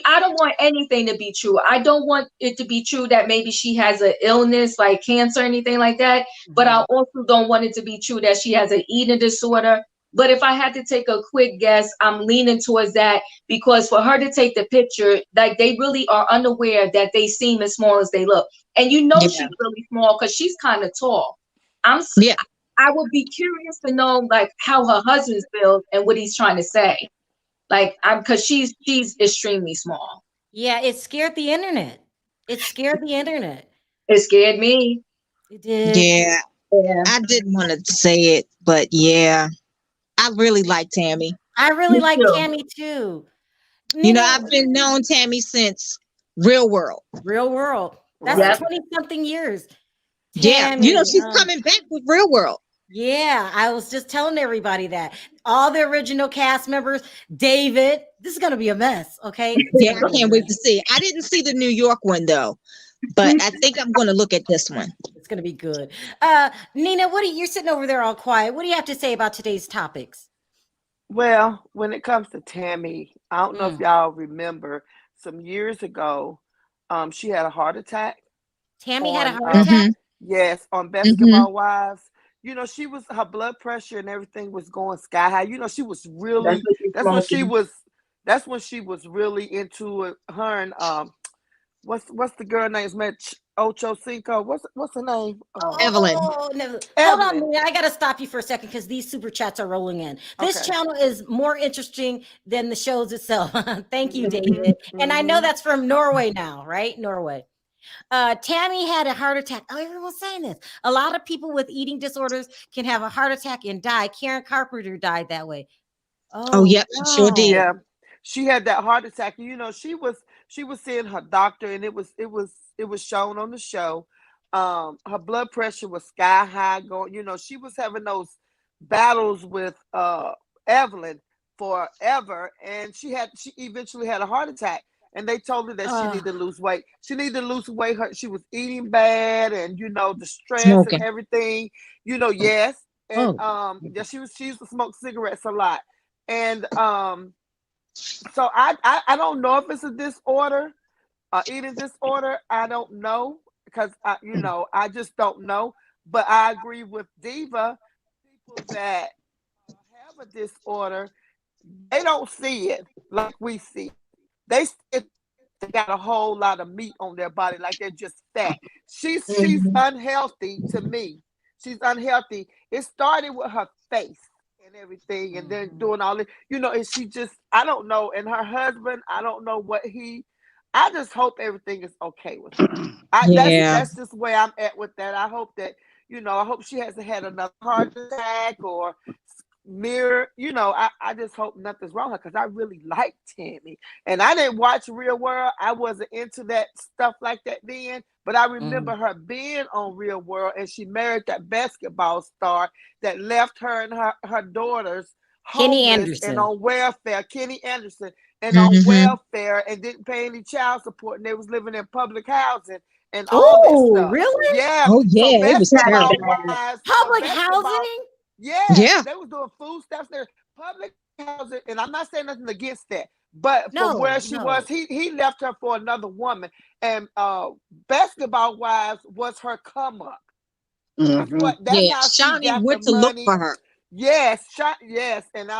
I don't want anything to be true. I don't want it to be true that maybe she has an illness like cancer or anything like that. Mm-hmm. But I also don't want it to be true that she has an eating disorder. But if I had to take a quick guess, I'm leaning towards that, because for her to take the picture, like, they really are unaware that they seem as small as they look. And she's really small because she's kind of tall. I would be curious to know, like, how her husband's built and what he's trying to say. Like, because she's extremely small. Yeah, it scared the internet. It scared me. It did. Yeah. I didn't want to say it, but yeah, I really like Tami. I really like Tami too. You know, I've been knowing Tami since Real World. That's 20-something years. Yeah, you know, she's coming back with Real World. Yeah, I was just telling everybody that. All the original cast members, David, this is going to be a mess, okay? Yeah, I can't wait to see it. I didn't see the New York one, though, but I think I'm going to look at this one. It's going to be good. Nina, you're sitting over there all quiet. What do you have to say about today's topics? Well, when it comes to Tami, I don't know if y'all remember, some years ago, she had a heart attack. Tami had a heart attack? Yes, on Basketball Wives. You know, her blood pressure and everything was going sky high. You know, she was really, that's when she was really into it. Her and, what's the girl name's Ocho Cinco. What's her name? Evelyn. No. Hold Evelyn. on, Leah. I gotta stop you for a second because these super chats are rolling in. This Okay. channel is more interesting than the shows itself. Thank you, Mhm, David. And I know mhm. that's from Norway now, right? Norway. Tami had a heart attack. Oh, everyone's saying this. A lot of people with eating disorders can have a heart attack and die. Karen Carpenter died that way. Oh, Oh yep, she sure did. no. Yeah, she had that heart attack. You know, she was seeing her doctor, and it was shown on the show. Her blood pressure was sky high. Going, you know, she was having those battles with Evelyn forever, and she eventually had a heart attack. And they told her that she needed to lose weight. She needed to lose weight. She was eating bad, and you know the stress and Smoking. everything. You know, yes, and Oh. yeah, she used to smoke cigarettes a lot, and so I don't know if it's a disorder, eating disorder. I don't know because you know, I just don't know. But I agree with Diva. People that have a disorder, they don't see it like we see. They got a whole lot of meat on their body, like they're just fat. She's unhealthy to me. She's unhealthy. It started with her face and everything, and then doing all this, you know, and she just, I don't know. And her husband, I don't know what I just hope everything is okay with her. That's just where I'm at with that. I hope that, you know, I hope she hasn't had another heart attack or mirror, you know, I just hope nothing's wrong with her because I really like Tami. And I didn't watch Real World. I wasn't into that stuff like that then, but I remember her being on Real World, and she married that basketball star that left her and her daughters Kenny homeless Anderson. and on welfare, Kenny Anderson, and on welfare, and didn't pay any child support, and they was living in public housing and all that stuff. Really? Yeah. Oh, yeah, So it was basketball terrible. wise, Public housing? yeah, they was doing food stamps there, public housing, and I'm not saying nothing against that. But from where she was, he left her for another woman, and basketball wise was her come up. That's how she Shawnee got went the to look money. for her. Yes, and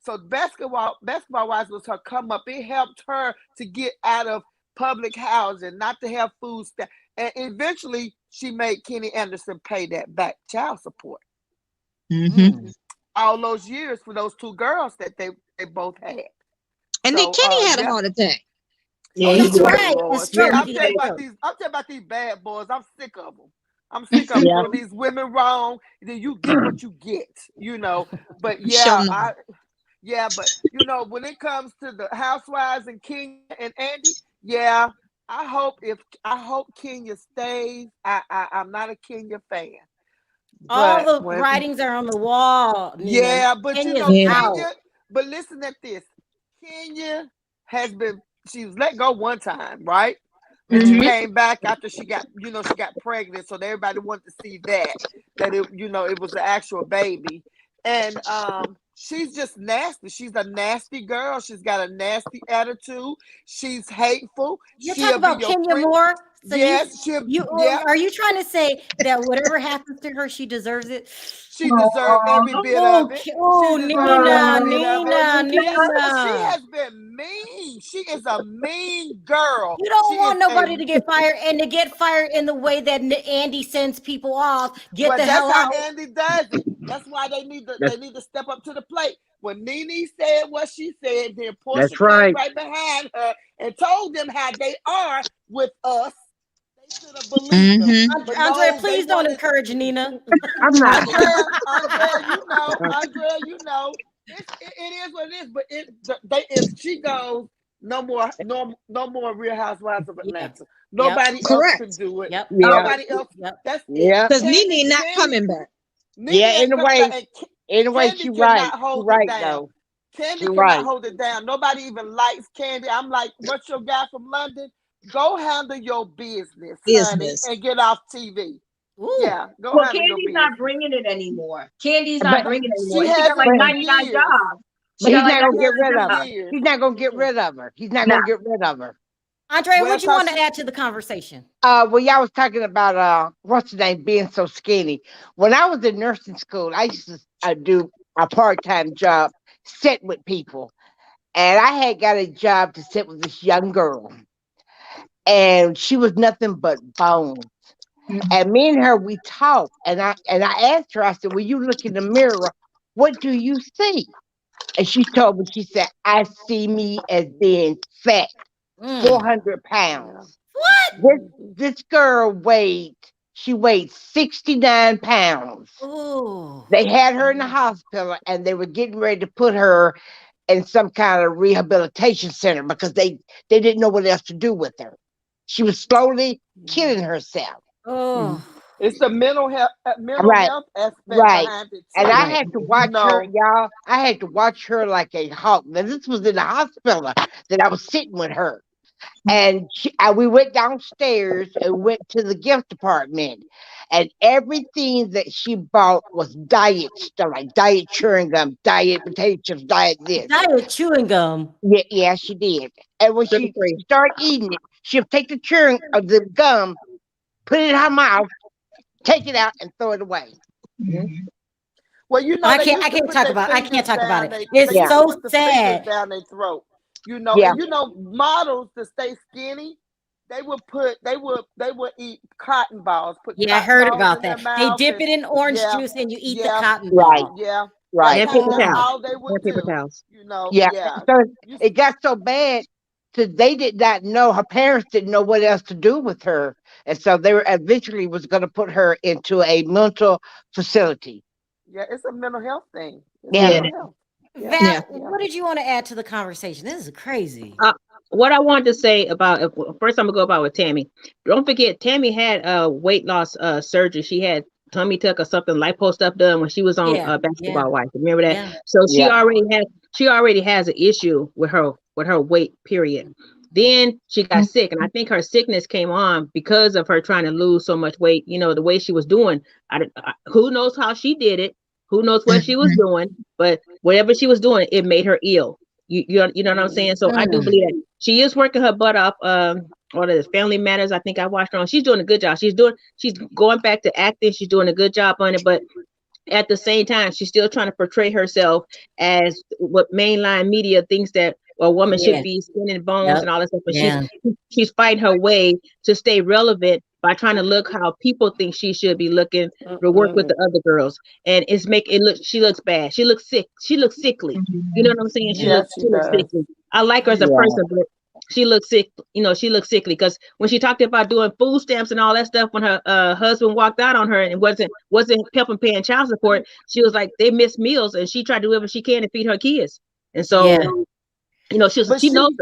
so basketball wise was her come up. It helped her to get out of public housing, not to have food stamps, and eventually she made Kenny Anderson pay that back child support. All those years for those two girls that they both had. And then Kenny had a heart attack. Yeah, that's right. Lord. I'm talking about these bad boys. I'm sick of them. I'm sick of doing these women wrong. Then you get what you get, you know. But but you know, when it comes to the housewives and Kenya and Andy, I hope Kenya stays. I'm not a Kenya fan. All the writings are on the wall. Nina. Yeah, but Kenya's you know, Kenya, out. but listen at this. Kenya she was let go one time, right? And she came back after she got pregnant. So everybody wanted to see that it, you know, it was the actual baby. And she's just nasty. She's a nasty girl. She's got a nasty attitude. She's hateful. You're talking about Kenya Moore? So yes, are you trying to say that whatever happens to her, she deserves it? She deserves every bit of it. Oh, Nina. She has been mean. She is a mean girl. You don't want nobody to get fired, and to get fired in the way that Andy sends people off. Get the hell out. That's how Andy does it. That's why they need to step up to the plate. When Nene said what she said, then Portia came right behind her and told them how they are with us. They should have believed them. Andrea, please don't encourage Nina. I'm not. Andrea, you know, it is what it is. But if she goes, no more Real Housewives of Atlanta. Nobody else can do it. Nobody else. That's it. Because Nene not coming back. Anyway, she's right. She's right, though. Candy cannot hold it down. Nobody even likes Candy. I'm like, what's your guy from London? Go handle your business, honey, and get off TV. Ooh. Yeah, go handle your business. Candy's not bringing it anymore. Candy's not bringing it anymore. She got like 99 jobs. But he's not gonna get rid of her. He's not gonna get rid of her. He's not gonna get rid of her. Andrea, what you want to add to the conversation? Well, y'all was talking about what's the name being so skinny. When I was in nursing school, I used to do a part-time job, sit with people, and I had got a job to sit with this young girl, and she was nothing but bones. And me and her, we talked, and I asked her, I said, when you look in the mirror, what do you see? And she told me, she said, I see me as being fat, 400 pounds. What? This girl weighed 69 pounds. Ooh. They had her in the hospital, and they were getting ready to put her in some kind of rehabilitation center because they didn't know what else to do with her. She was slowly killing herself. Oh. It's the mental health aspect right. behind it too. And I had to watch her, y'all. I had to watch her like a hawk. Now, this was in the hospital that I was sitting with her. And we went downstairs and went to the gift department. And everything that she bought was diet stuff, like diet chewing gum, diet potato chips, diet this. Diet chewing gum? Yeah, she did. And when she started eating it, she'll take the chewing of the gum, put it in her mouth, take it out, and throw it away. Well, you know, I can't talk about it. It's so sad. Down their throat. You know, and you know, models to stay skinny, they would eat cotton balls. I heard about that. They dip it in orange juice and you eat the cotton ball. Right. And paper towels. All they would do. Paper towels. You know. So it got so bad that they did not know. Her parents didn't know what else to do with her, and so they were eventually was going to put her into a mental facility. Yeah, it's a mental health thing. Val, what did you want to add to the conversation? This is crazy. What I wanted to say about, first I'm gonna go about with Tami. Don't forget, Tami had weight loss surgery. She had tummy tuck or something, lipo stuff done when she was on Basketball Wife. Remember that? Yeah. So she already has an issue with her weight, period. Then she got sick, and I think her sickness came on because of her trying to lose so much weight. You know, the way she was doing. Who knows how she did it? Who knows what she was doing? But whatever she was doing, it made her ill. You know what I'm saying? So I do believe that she is working her butt off. All the Family Matters, I think I watched her on. She's doing a good job. She's going back to acting. She's doing a good job on it, but at the same time, she's still trying to portray herself as what mainline media thinks that a woman should be, skin and bones and all that stuff. But she's fighting her way to stay relevant by trying to look how people think she should be looking to work with the other girls. And it's making it look, she looks bad. She looks sick. She looks sickly. You know what I'm saying? She looks sickly. I like her as a person, but she looks sick. You know, she looks sickly because when she talked about doing food stamps and all that stuff, when her husband walked out on her and wasn't helping paying child support, she was like, they miss meals, and she tried to do whatever she can to feed her kids. And so, you know, she knows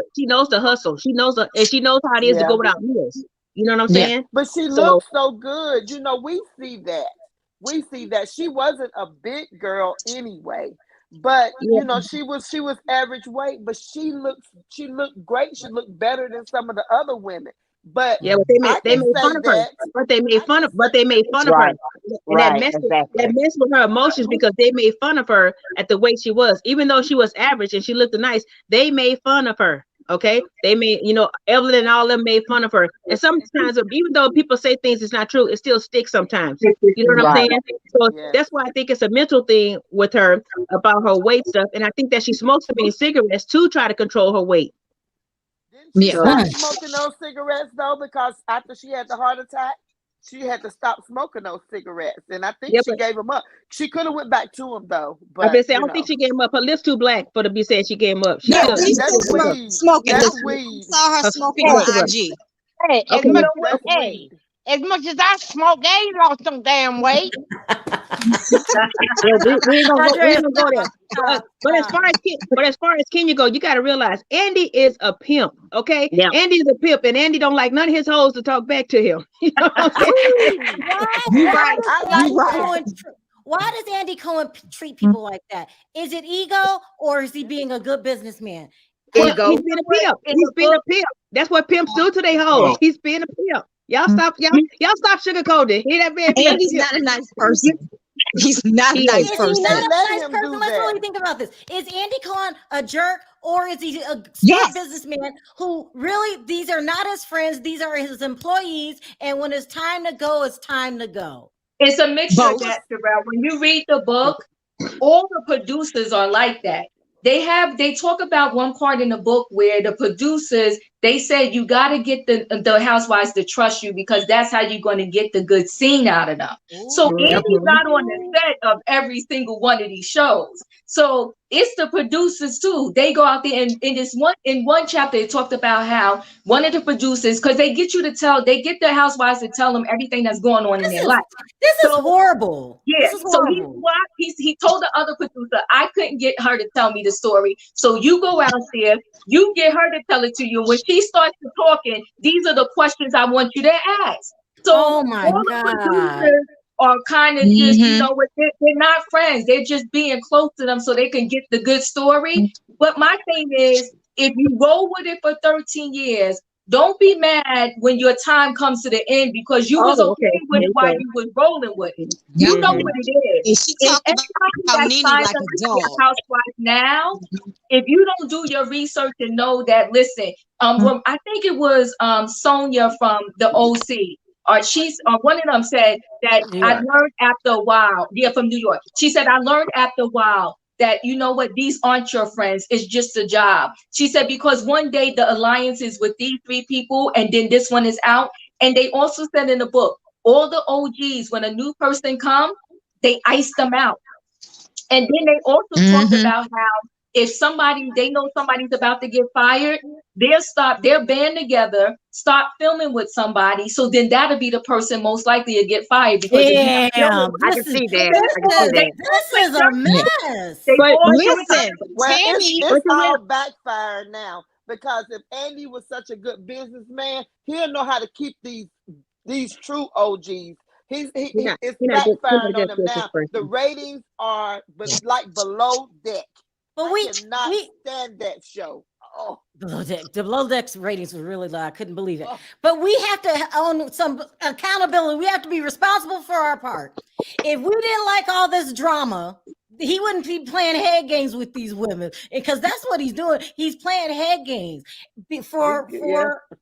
the hustle. She knows how it is to go without meals. You know what I'm saying? But she looks so good. You know, we see that she wasn't a big girl anyway. But you know, she was average weight, but she looked great. She looked better than some of the other women. But but they made fun of her. But they made fun of her. And that messed with her emotions because they made fun of her at the way she was. Even though she was average and she looked nice, they made fun of her. Okay, they made, you know, Evelyn and all of them made fun of her. And sometimes, even though people say things it's not true, it still sticks sometimes. You know what I'm saying? So that's why I think it's a mental thing with her about her weight stuff. And I think that she smokes so many cigarettes to try to control her weight. Didn't she stop smoking those cigarettes though? Because after she had the heart attack, she had to stop smoking those cigarettes, and I think she gave them up. She could have went back to them though. But I think she gave them up. Her lips too black for to be saying she gave them up. She that's weed. Smoking. That's weed. Saw her smoking on IG. Hey, as much as I smoke, I ain't lost some damn weight. we ain't gonna go there. But as far as Kenya go, you got to realize Andy is a pimp. Okay, Andy is a pimp, and Andy don't like none of his hoes to talk back to him. You know what I'm saying? Why does Andy Cohen treat people like that? Is it ego, or is he being a good businessman? He's being a pimp. He's being a pimp. That's what pimps do to their hoes. He's being a pimp. Y'all stop sugarcoating. Andy's not a nice person. He's not a nice person. Let's really think about this. Is Andy Cohen a jerk, or is he a smart businessman who really, these are not his friends, these are his employees, and when it's time to go, it's time to go? It's a mixture of that, Sharrell. When you read the book, all the producers are like that. They talk about one part in the book where the producers they said you got to get the housewives to trust you because that's how you're going to get the good scene out of them. So Andy's not on the set of every single one of these shows. So it's the producers too. They go out there and in one chapter, they talked about how one of the producers, because they get the housewives to tell them everything that's going on in their life. This is horrible. Yeah. This is horrible. So he told the other producer, I couldn't get her to tell me the story. So you go out there, you get her to tell it to you. When she starts talking, these are the questions I want you to ask. So all the producers are kind of just, you know what, they're not friends. They're just being close to them so they can get the good story. But my thing is, if you roll with it for 13 years, don't be mad when your time comes to the end because you was okay with it while you was rolling with it. You know what it is. She talked about Nene like a dog. Housewife now, if you don't do your research and know that, listen, I think it was Sonia from the OC. One of them said that I learned after a while. Yeah, from New York. She said, I learned after a while that, you know what, these aren't your friends. It's just a job. She said, because one day the alliance is with these 3 people and then this one is out. And they also said in the book, all the OGs, when a new person comes, they ice them out. And then they also talked about how if they know somebody's about to get fired, they'll band together, start filming with somebody. So then that'll be the person most likely to get fired. Because I can see that. This is a mess. But listen, well, Tami, it's all backfired now because if Andy was such a good businessman, he'll know how to keep these true OGs. It's backfiring on him now. The ratings are like below deck. But I cannot stand that show. Oh. The Below Deck's ratings were really low. I couldn't believe it. But we have to own some accountability. We have to be responsible for our part. If we didn't like all this drama, he wouldn't be playing head games with these women because that's what he's doing. He's playing head games for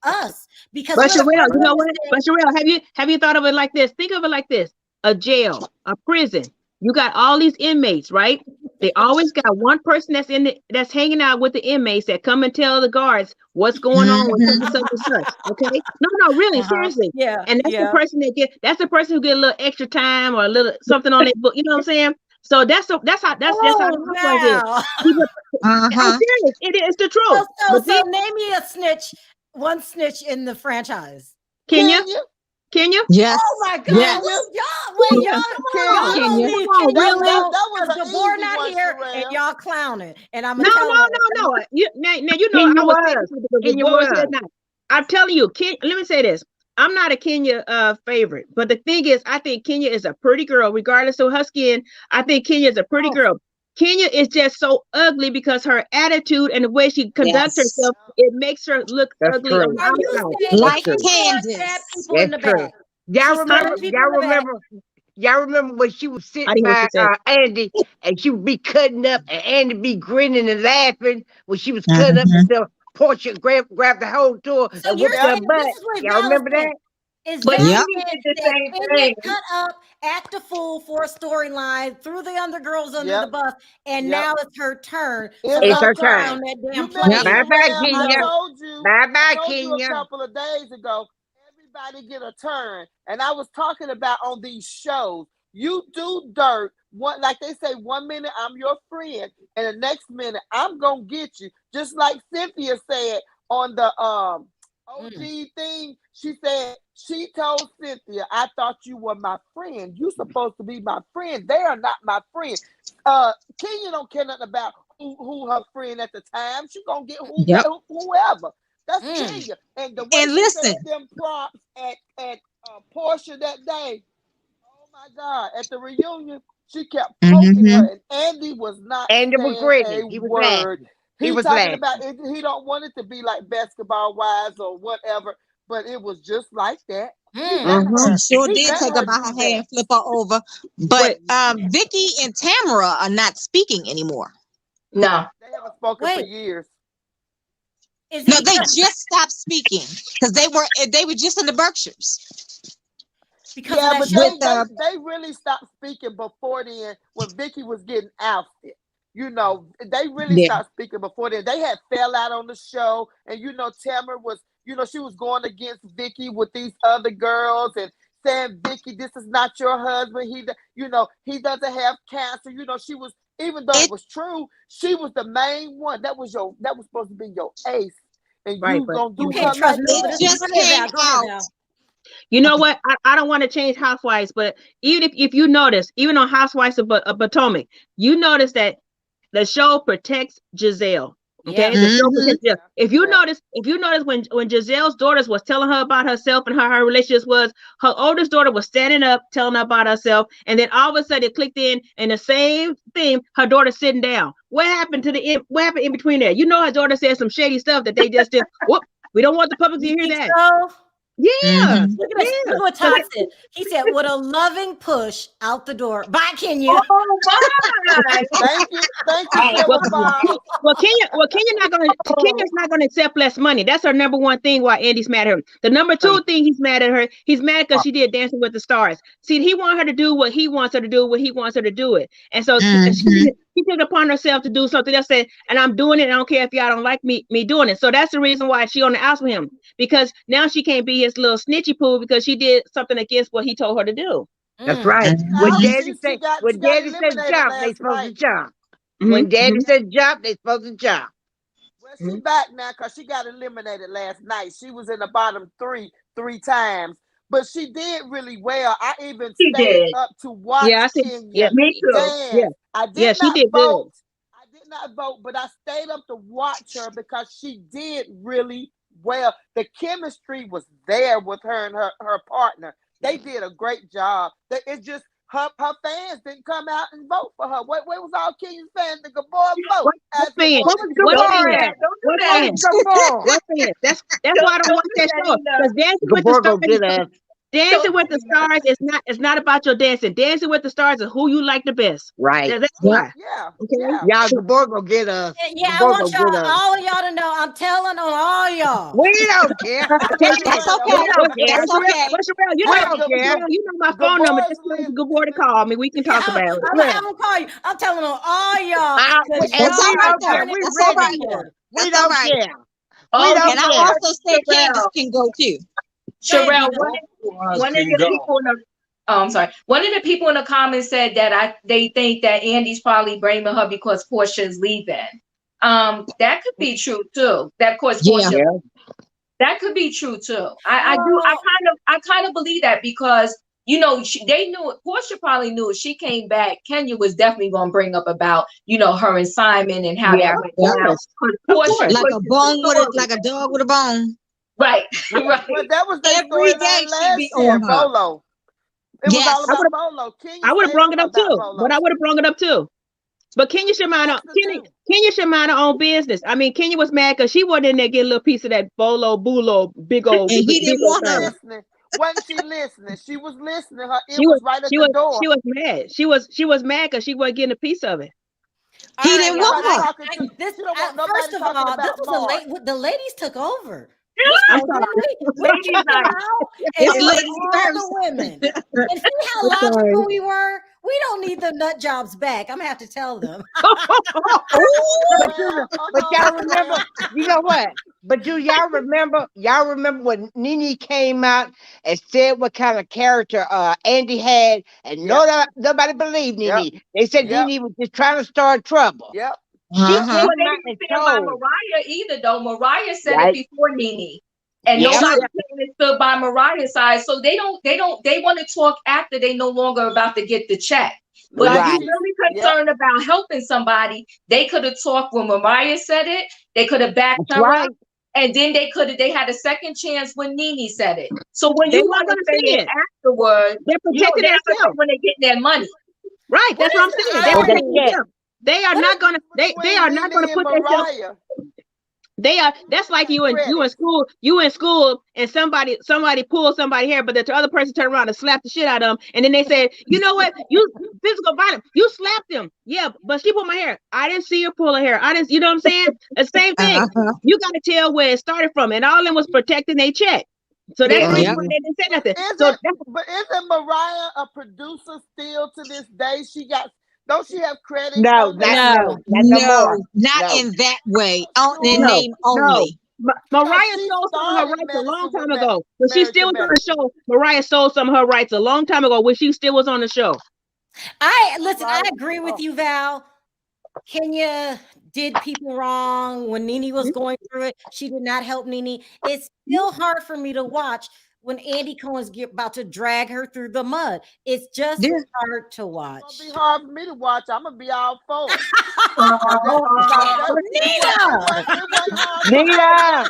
us. Because but Sharrell, you know what? But Sharrell, have you thought of it like this? Think of it like this: a jail, a prison. You got all these inmates, right? They always got one person that's hanging out with the inmates that come and tell the guards what's going on with such and such. Okay? No, really, seriously. Yeah. And that's the person that's the person who get a little extra time or a little something on their book. You know what I'm saying? So that's how the housewife is. I'm serious. It's the truth. So name me a snitch, one snitch in the franchise. Kenya? Yes. Oh my God! Yes. Y'all the board not here, and y'all clowning, and I'm no. Now you know I was I'm telling you, let me say this. I'm not a Kenya favorite, but the thing is, I think Kenya is a pretty girl, regardless of her skin. I think Kenya is a pretty girl. Kenya is just so ugly because her attitude and the way she conducts herself, it makes her look ugly. Like Candace. Y'all remember when she was sitting by Andy and she would be cutting up and Andy be grinning and laughing when she was cutting up until Portia grabbed the whole tour and whipped her butt. Y'all remember that? They cut up, act a fool for a storyline, threw the other girls under the bus, and now it's her turn. It's her turn. Bye-bye, Kenya. A couple of days ago, everybody get a turn. And I was talking about on these shows, you do dirt. Like they say, 1 minute I'm your friend, and the next minute I'm gonna get you. Just like Cynthia said on the OG thing, she said she told Cynthia, "I thought you were my friend. You supposed to be my friend. They are not my friend." Kenya don't care nothing about who her friend at the time. She gonna get whoever. That's Kenya. And the way she said them props at Portia that day. Oh my God! At the reunion, she kept poking her, and Andy was not. Andy was grinning. He was word. He was talking about it. He don't want it to be like Basketball Wives or whatever, but it was just like that. She sure did take her by her hair and flip her over. But Vicky and Tamara are not speaking anymore. No, they haven't spoken for years. No, they just stopped speaking because they were just in the Berkshires. Because they really stopped speaking before then when Vicky was getting ousted. You know, they really stopped speaking before then. They had fell out on the show, and you know, Tamara was, you know, she was going against Vicky with these other girls and saying, Vicky, this is not your husband. He, you know, he doesn't have cancer. You know, she was, even though it was true, she was the main one. That was supposed to be your ace, and you gonna do her like it just came out. You know what? I don't want to change Housewives, but even if you notice, even on Housewives of Potomac, you notice that the show protects Giselle. Okay, the show protects Giselle. If you notice when Giselle's daughters was telling her about herself and her relationships, was her oldest daughter was standing up telling her about herself, and then all of a sudden it clicked in, and the same thing, her daughter sitting down. What happened what happened in between there? You know, her daughter said some shady stuff that they just did. Whoop, we don't want the public to hear that. So? Yeah. Look at what Todd said. He said, with a loving push out the door. Bye, Kenya. Oh my! Thank you. Kenya's not gonna accept less money. That's her number one thing why Andy's mad at her. The number two thing he's mad at her, he's mad because she did Dancing with the Stars. See, he wants her to do what he wants her to do, when he wants her to do it. And so she took it upon herself to do something else, and I'm doing it. I don't care if y'all don't like me doing it. So that's the reason why she on the outs with him, because now she can't be his little snitchy poo because she did something against what he told her to do. That's right. When Daddy said jump, they supposed to jump. When Daddy said jump, they supposed to jump. Well, she's back now because she got eliminated last night. She was in the bottom three times, but she did really well. I even stayed up to watch Kenya me too. dance. I did not vote. I did not vote, but I stayed up to watch her because she did really well. The chemistry was there with her and her partner. They did a great job. It's just her fans didn't come out and vote for her. Where was all Kenya's fans? The Gabor vote. What fans? That's why I don't watch that show. Because Dancing with the Stars is not about your dancing. Dancing with the Stars is who you like the best. Right. That's why. Yeah. Okay. Y'all, Gabor gonna get us. Yeah, I want all of y'all to know. I'm telling on all y'all. We don't care. That's okay. That's okay. Sharrell, you know my phone number. Just tell Gabor to call me. We can talk about it. I'm gonna have him call you. I'm telling on all y'all. We don't care. And I also said Candace can go too. Sharrell, one of the people in the comments said that they think that Andy's probably blaming her because Portia's leaving. That could be true too. That, of course, Portia. That could be true too. I kind of believe that because they knew, Portia probably knew if she came back, Kenya was definitely going to bring up about her and Simon and how that went down. Portia, like a dog with a bone. Right. Well, that was every day she'd be on her. Bolo. It was all about Bolo. I would have brought it up too. But Kenya should mind her own business. I mean, Kenya was mad because she wasn't in there getting a little piece of that Bolo, Bulo, big old. And he didn't want her. Wasn't she listening? She was listening. It was right at the door. She was mad. She was mad because she wasn't getting a piece of it. He didn't want her. First of all, this was the ladies took over. I'm sorry. It's the women. And see how logical we were? We don't need the nut jobs back. I'm gonna have to tell them. But y'all remember, you know what? But do y'all remember when Nene came out and said what kind of character Andy had, and nobody believed Nene. They said Nene was just trying to start trouble. Yep. She didn't stand by Mariah either, though. Mariah said it before Nene, and nobody stood by Mariah's side. So they want to talk after they no longer about to get the check. But if you're really concerned about helping somebody, they could have talked when Mariah said it. They could have backed her up, and then they had a second chance when Nene said it. So when you want to say it afterwards, they're protecting themselves when they get their money. Right, that's what I'm saying. They are not gonna put themselves. That's like you in school and somebody pulls somebody hair, but the other person turned around and slapped the shit out of them, and then they said, you know what, you physical violence, you slapped him. Yeah, but she pulled my hair. I didn't see her pull her hair. I didn't, you know what I'm saying? The same thing. You got to tell where it started from, and all of them was protecting their check. So that's the reason why they didn't say nothing. But isn't Mariah a producer still to this day? Don't she have credits? No, on not that? no, not no more. not No. in that way. On the No, name only. Mariah she sold some of her started rights a long medicine time with ago. When she married still to was on the show, Mariah sold some of her rights a long time ago when she still was on the show. Listen, I agree with you, Val. Kenya did people wrong when Nene was going through it. She did not help Nene. It's still hard for me to watch when Andy Cohen's about to drag her through the mud. It's just hard to watch. It's gonna be hard for me to watch. I'm gonna be all for it. Nina,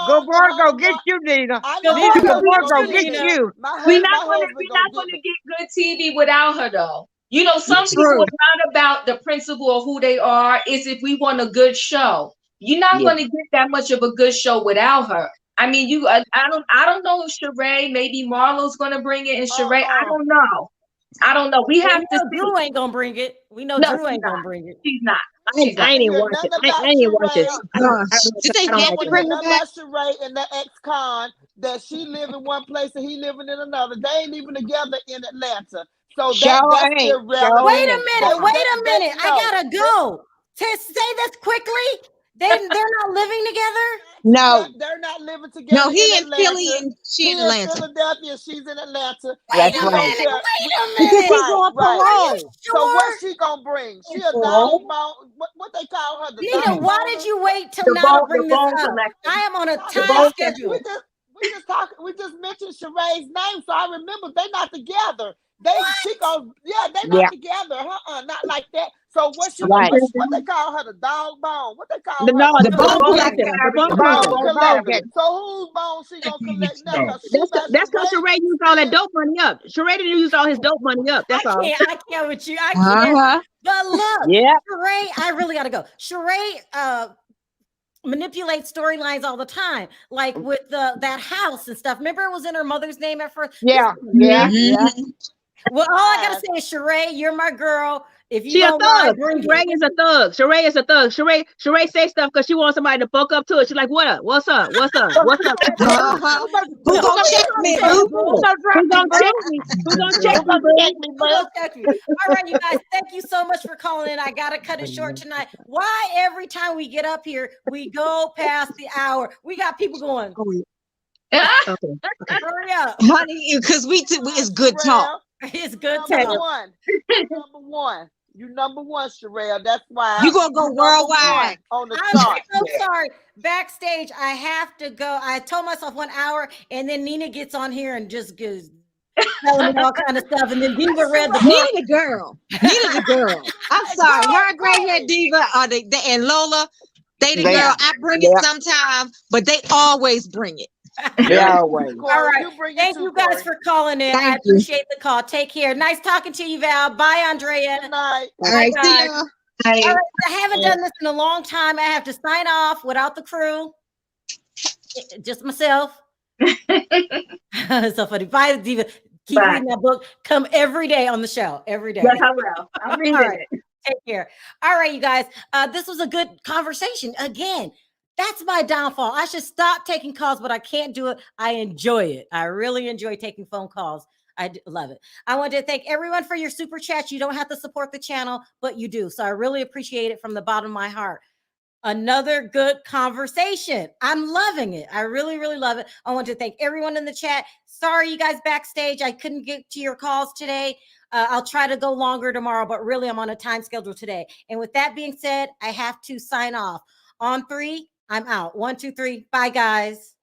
go Borgo, get you, Nina. Nina, go Borgo, get you. We're not gonna get good TV without her, though. You know, some people are not about the principle of who they are. It's if we want a good show. You're not going to get that much of a good show without her. I mean, I don't know if Sharrell, maybe Marlo's going to bring it, and Sharrell, I don't know. We have to. Drew ain't gonna bring it. We know Drew ain't gonna bring it. She's not. I ain't even watch it. I ain't even watch it. Did they have to bring her back? Sharrell and the ex-con that she live in one place and he living in another. They ain't even together in Atlanta. So that's irrelevant. Wait a minute. I gotta go. To say this quickly, they're not living together. No, they're not living together. No, he in in Philly and she in Atlanta. Philadelphia, she's in Atlanta. Wait a minute. Right. So what's she gonna bring? She a dog bone. What they call her? Nina, why did you wait till now to bring this up? I am on a time schedule. We just mentioned Sharrell's name, so I remember they're not together. They're not together. Not like that. So what they call her? The dog bone. What they call her? The bone collector. The bone collector. So whose bone she gonna collect now? That's because Sharrell used all that dope money up. Sharrell didn't use all his dope money up. That's all. I can't with you. I can't. But look, Sharrell, I really gotta go. Sharrell manipulate storylines all the time, like with that house and stuff. Remember, it was in her mother's name at first. Yeah. Well, all I gotta say is, Sharrell, you're my girl. If you She a thug. Sharrell is a thug. Sharrell is a thug. Sharrell say stuff because she wants somebody to buck up to it. She's like, what up? What's up? What's up? What's up? Who gonna check me? Who gonna check me? Who gonna check me? All right, you guys, thank you so much for calling in. I gotta cut it short tonight. Why every time we get up here, we go past the hour? We got people going. Hurry up, honey, because it's good talk. It's good talk. Number one. You number one, Sharrell. That's why you gonna go worldwide on the chart. I'm so sorry. Backstage, I have to go. I told myself 1 hour, and then Nina gets on here and just goes telling me all kind of stuff. And then Diva read the book. Nina the girl. Nina the girl. I'm sorry. Her gray hair Diva and Lola, they the girl. I bring it sometimes, but they always bring it. All right. Thank you guys for calling in. I appreciate the call. Take care. Nice talking to you, Val. Bye, Andrea. Good night. All right. See ya. All right. I haven't done this in a long time. I have to sign off without the crew. Just myself. So funny. Bye, Diva. Keep reading that book. Come every day on the show. Every day. Yes, I will. I'll read it. Take care. All right, you guys. This was a good conversation. Again, that's my downfall. I should stop taking calls, but I can't do it. I enjoy it. I really enjoy taking phone calls. I love it. I want to thank everyone for your super chats. You don't have to support the channel, but you do. So I really appreciate it from the bottom of my heart. Another good conversation. I'm loving it. I really, really love it. I want to thank everyone in the chat. Sorry, you guys backstage. I couldn't get to your calls today. I'll try to go longer tomorrow, but really I'm on a time schedule today. And with that being said, I have to sign off. On 3, I'm out. 1, 2, 3. Bye, guys.